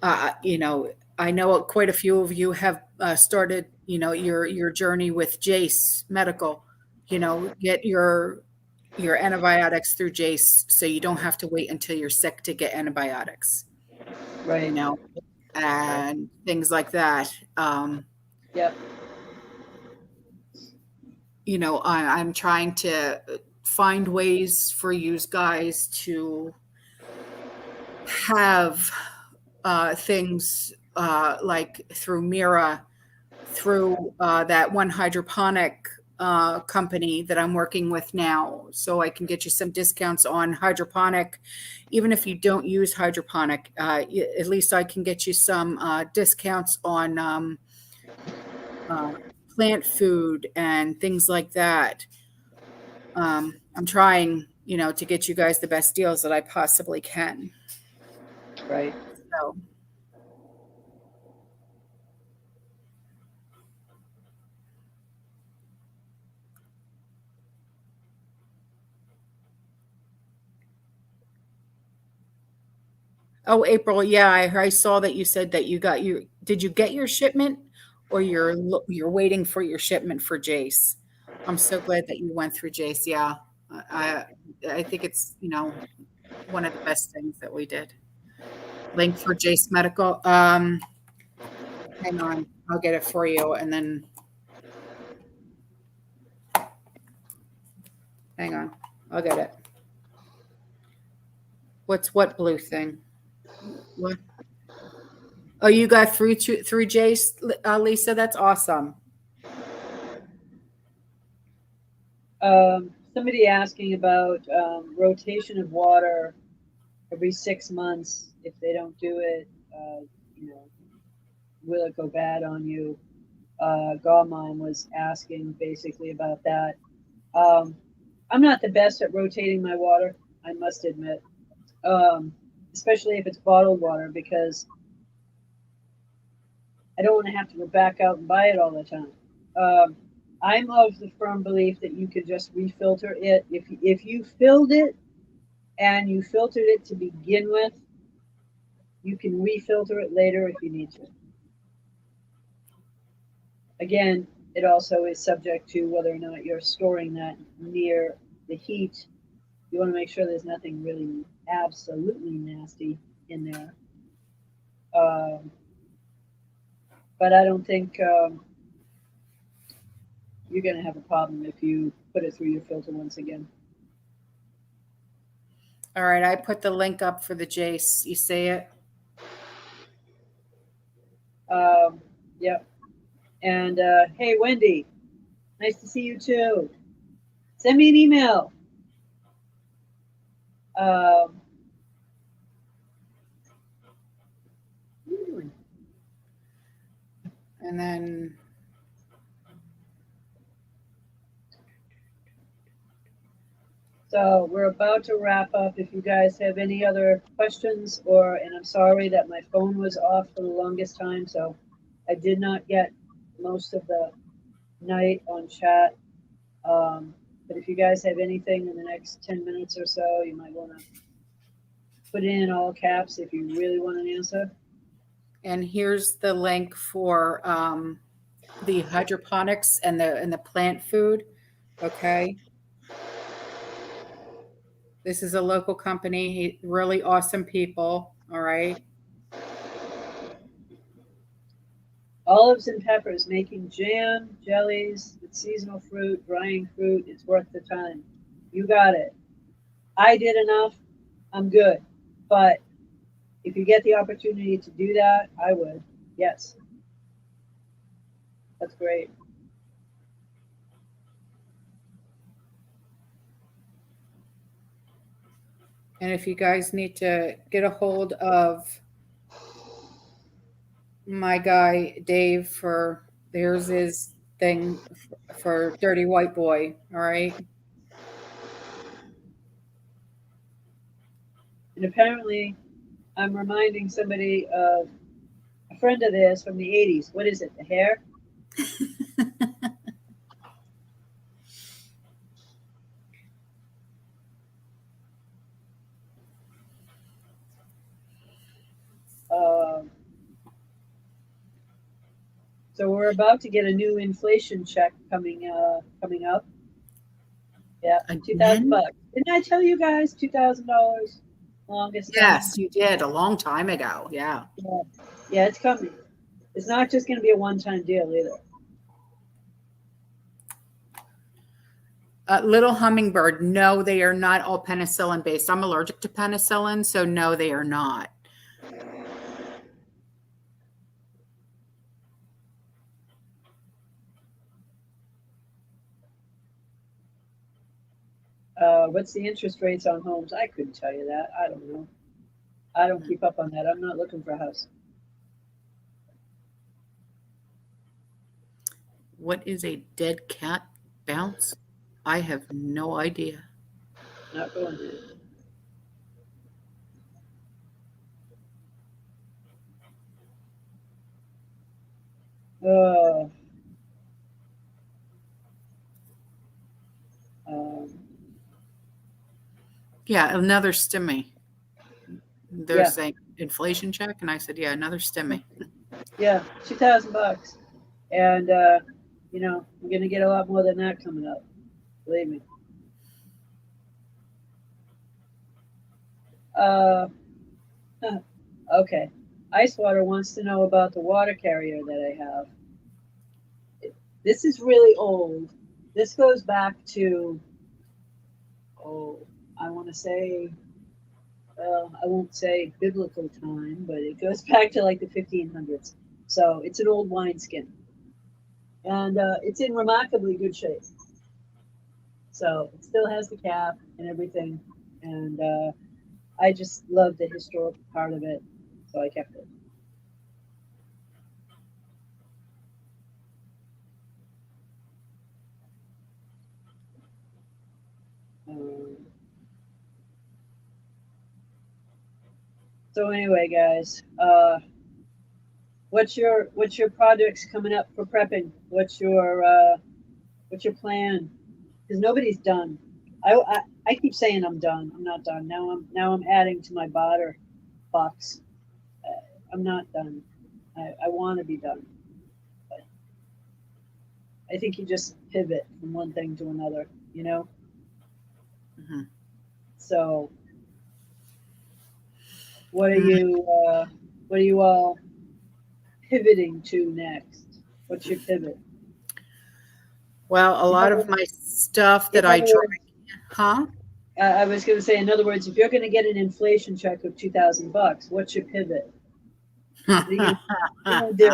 I know quite a few of you have started, your journey with Jace Medical. Get your antibiotics through Jace, so you don't have to wait until you're sick to get antibiotics. Right. And things like that. Yep. I'm trying to find ways for you guys to have things like through MIRA, through that one hydroponic company that I'm working with now. So I can get you some discounts on hydroponic. Even if you don't use hydroponic, at least I can get you some discounts on plant food and things like that. I'm trying, to get you guys the best deals that I possibly can. Right. So, Oh, April. Yeah, I saw that you said that you got your. Did you get your shipment, or you're waiting for your shipment for Jace? I'm so glad that you went through Jace. Yeah, I I think it's one of the best things that we did. Link for Jace Medical. Hang on, I'll get it for you, and then hang on, I'll get it. What blue thing? What? Oh, you got through Jace, Lisa. That's awesome. Somebody asking about rotation of water every 6 months. If they don't do it, you know, will it go bad on you? Godmom was asking basically about that. I'm not the best at rotating my water, I must admit, especially if it's bottled water, because I don't want to have to go back out and buy it all the time. I'm of the firm belief that you could just refilter it. If you filled it and you filtered it to begin with, you can refilter it later if you need to. Again, it also is subject to whether or not you're storing that near the heat. You want to make sure there's nothing really absolutely nasty in there. But I don't think you're going to have a problem if you put it through your filter once again. All right, I put the link up for the Jace. You see it? Yep. And hey, Wendy, nice to see you too. Send me an email. And then so we're about to wrap up. If you guys have any other questions, and I'm sorry that my phone was off for the longest time, so I did not get most of the night on chat. But if you guys have anything in the next 10 minutes or so, you might want to put in all caps if you really want an answer. and here's the link for the hydroponics and the plant food. Okay. This is a local company, really awesome people. All right. Olives and peppers, making jam, jellies with seasonal fruit, drying fruit. It's worth the time. You got it. I did enough. I'm good. But if you get the opportunity to do that, I would. Yes. That's great. And if you guys need to get a hold of my guy Dave for there's his thing for Dirty White Boy. All right. And apparently, I'm reminding somebody of a friend of theirs from the 80s. What is it? The hair? So we're about to get a new inflation check coming up. Yeah, $2,000. Didn't I tell you guys $2,000? Longest time? Yes, you did a long time ago. Yeah. Yeah, it's coming. It's not just going to be a one-time deal either. Little Hummingbird, no, they are not all penicillin based. I'm allergic to penicillin, so no, they are not. What's the interest rates on homes? I couldn't tell you that. I don't know. I don't keep up on that. I'm not looking for a house. What is a dead cat bounce? I have no idea. Not going to. Yeah, another stimmy. They're saying inflation check? And I said, yeah, another stimmy. Yeah, $2,000. And, you know, I'm going to get a lot more than that coming up. Believe me. Okay. Icewater wants to know about the water carrier that I have. This is really old. This goes back to, I want to say, I won't say biblical time, but it goes back to like the 1500s. So it's an old wineskin. And it's in remarkably good shape. So it still has the cap and everything. And I just love the historical part of it. So I kept it. So anyway, guys, what's your projects coming up for prepping? What's your plan? Because nobody's done. I keep saying I'm done. I'm not done. Now I'm adding to my barter box. I'm not done. I want to be done. But I think you just pivot from one thing to another, you know? Mm-hmm. So what are you all pivoting to next? What's your pivot? Well, a lot of my stuff that I try, huh? I was going to say, in other words, if you're going to get an inflation check of $2,000, what's your pivot? What are you going to do?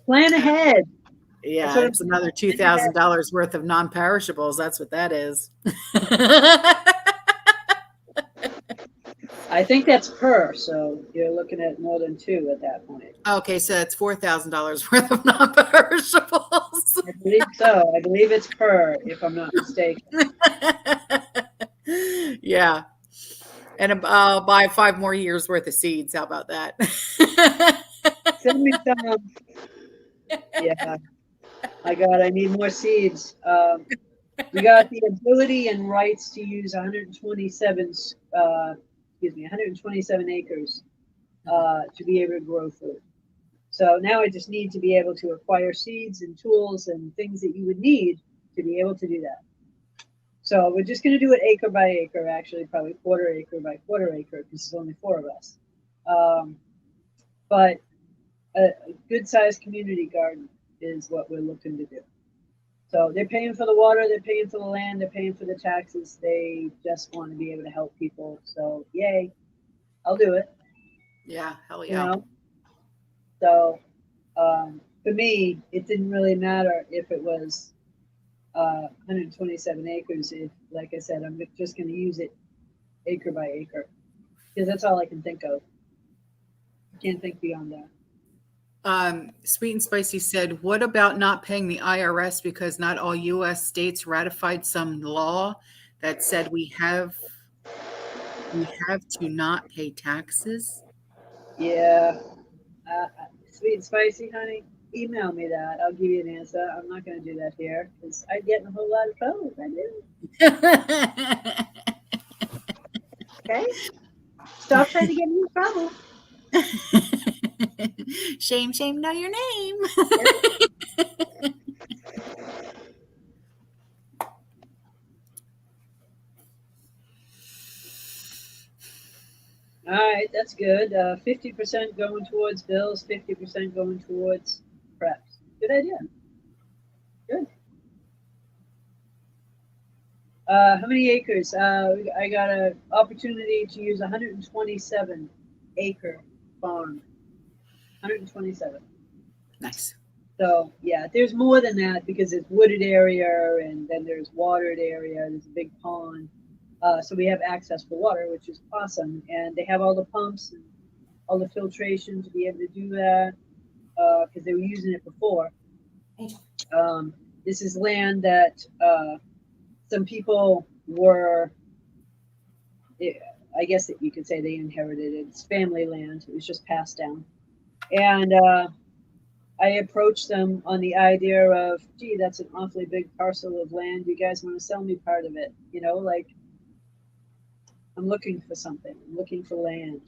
Plan ahead. Yeah, it's another $2,000 worth of non-perishables. That's what that is. I think that's per, so you're looking at more than two at that point. Okay, so it's $4,000 worth of non-perishables. I believe so. I believe it's per, if I'm not mistaken. Yeah. And I'll buy 5 more years worth of seeds. How about that? Send me some. Yeah. My God, I need more seeds. We got the ability and rights to use 127 acres to be able to grow food. So now I just need to be able to acquire seeds and tools and things that you would need to be able to do that. So we're just going to do it acre by acre, actually, probably quarter acre by quarter acre, because there's only 4 of us. But a good-sized community garden is what we're looking to do. So they're paying for the water, they're paying for the land, they're paying for the taxes. They just want to be able to help people. So yay, I'll do it. Yeah, hell yeah. You know? So for me, it didn't really matter if it was 127 acres. If, like I said, I'm just going to use it acre by acre because that's all I can think of. I can't think beyond that. Sweet and Spicy said, what about not paying the IRS because not all U.S. states ratified some law that said we have to not pay taxes? Yeah. Sweet and Spicy, honey, email me that. I'll give you an answer. I'm not going to do that here because I'd get in a whole lot of trouble if I do. Okay? Stop trying to get me in trouble. Shame, shame, know your name. All right, that's good. 50% going towards bills, 50% going towards preps. Good idea. Good. How many acres? I got an opportunity to use 127 acre farm. 127. Nice. So yeah, there's more than that because it's wooded area and then there's watered area. There's a big pond. So we have access for water, which is awesome. And they have all the pumps and all the filtration to be able to do that because they were using it before. This is land that some people were, I guess that you could say they inherited it. It's family land. It was just passed down. And I approached them on the idea of, gee, that's an awfully big parcel of land. You guys want to sell me part of it? You know, like, I'm looking for something. I'm looking for land.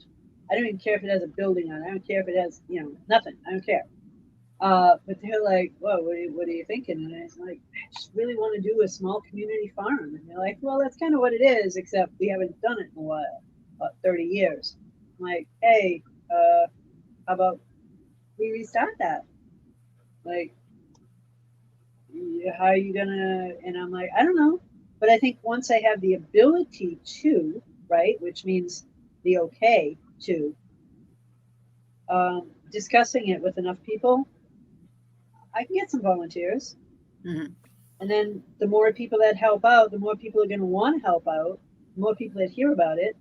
I don't even care if it has a building on it. I don't care if it has, nothing. I don't care. But they're like, whoa, what are you thinking? And I was like, I just really want to do a small community farm. And they're like, well, that's kind of what it is, except we haven't done it in a while, about 30 years. I'm like, hey, how about we restart that? Like, how are you gonna? And I'm like, I don't know. But I think once I have the ability to, right, which means the okay to, discussing it with enough people, I can get some volunteers. Mhm. And then the more people that help out, the more people are going to want to help out, the more people that hear about it.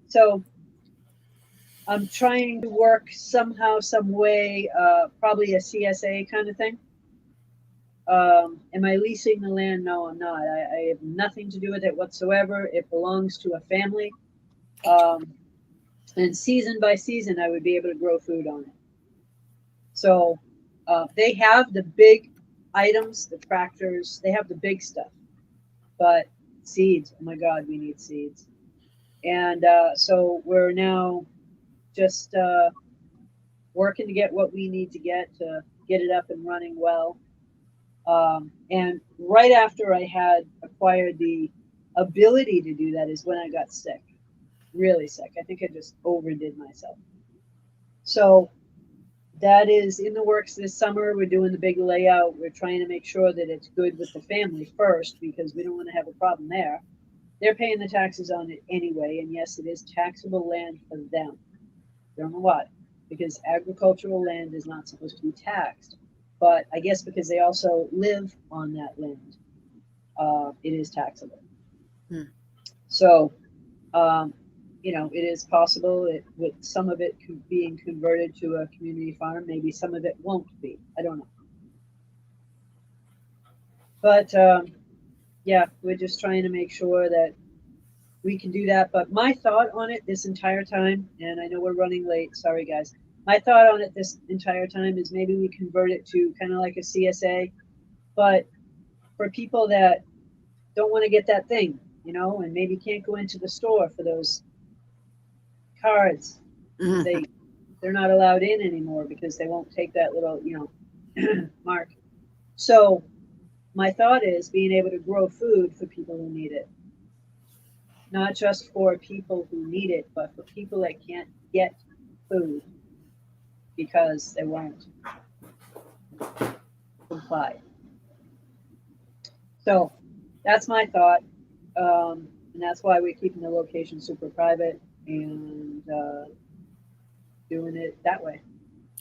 So I'm trying to work somehow, some way, probably a CSA kind of thing. Am I leasing the land? No, I'm not. I have nothing to do with it whatsoever. It belongs to a family. And season by season, I would be able to grow food on it. So they have the big items, the tractors, they have the big stuff. But seeds, oh my God, we need seeds. And so we're now just working to get what we need to get it up and running well. And right after I had acquired the ability to do that is when I got sick, really sick. I think I just overdid myself. So that is in the works this summer. We're doing the big layout. We're trying to make sure that it's good with the family first because we don't want to have a problem there. They're paying the taxes on it anyway, and yes, it is taxable land for them. Don't know why, because agricultural land is not supposed to be taxed. But I guess because they also live on that land, it is taxable. So, it is possible with some of it being converted to a community farm. Maybe some of it won't be. I don't know. But yeah, we're just trying to make sure that we can do that. But my thought on it this entire time, and I know we're running late, sorry guys. My thought on it this entire time is maybe we convert it to kind of like a CSA, but for people that don't want to get that thing, and maybe can't go into the store for those cards. Mhm. They're not allowed in anymore because they won't take that little, mark. So my thought is being able to grow food for people who need it. Not just for people who need it, but for people that can't get food because they won't comply. So that's my thought. And that's why we're keeping the location super private and doing it that way.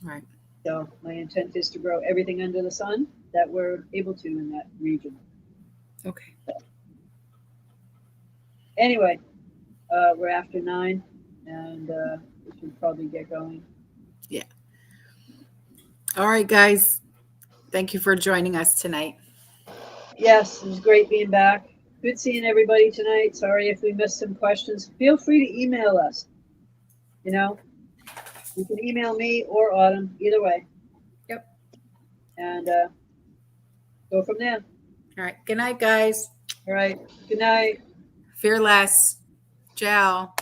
Right. So my intent is to grow everything under the sun that we're able to in that region. Okay. Anyway, we're after 9, and we should probably get going. Yeah. All right, guys. Thank you for joining us tonight. Yes, it was great being back. Good seeing everybody tonight. Sorry if we missed some questions. Feel free to email us. You can email me or Autumn, either way. Yep. And go from there. All right. Good night, guys. All right. Good night. Fearless. Ciao.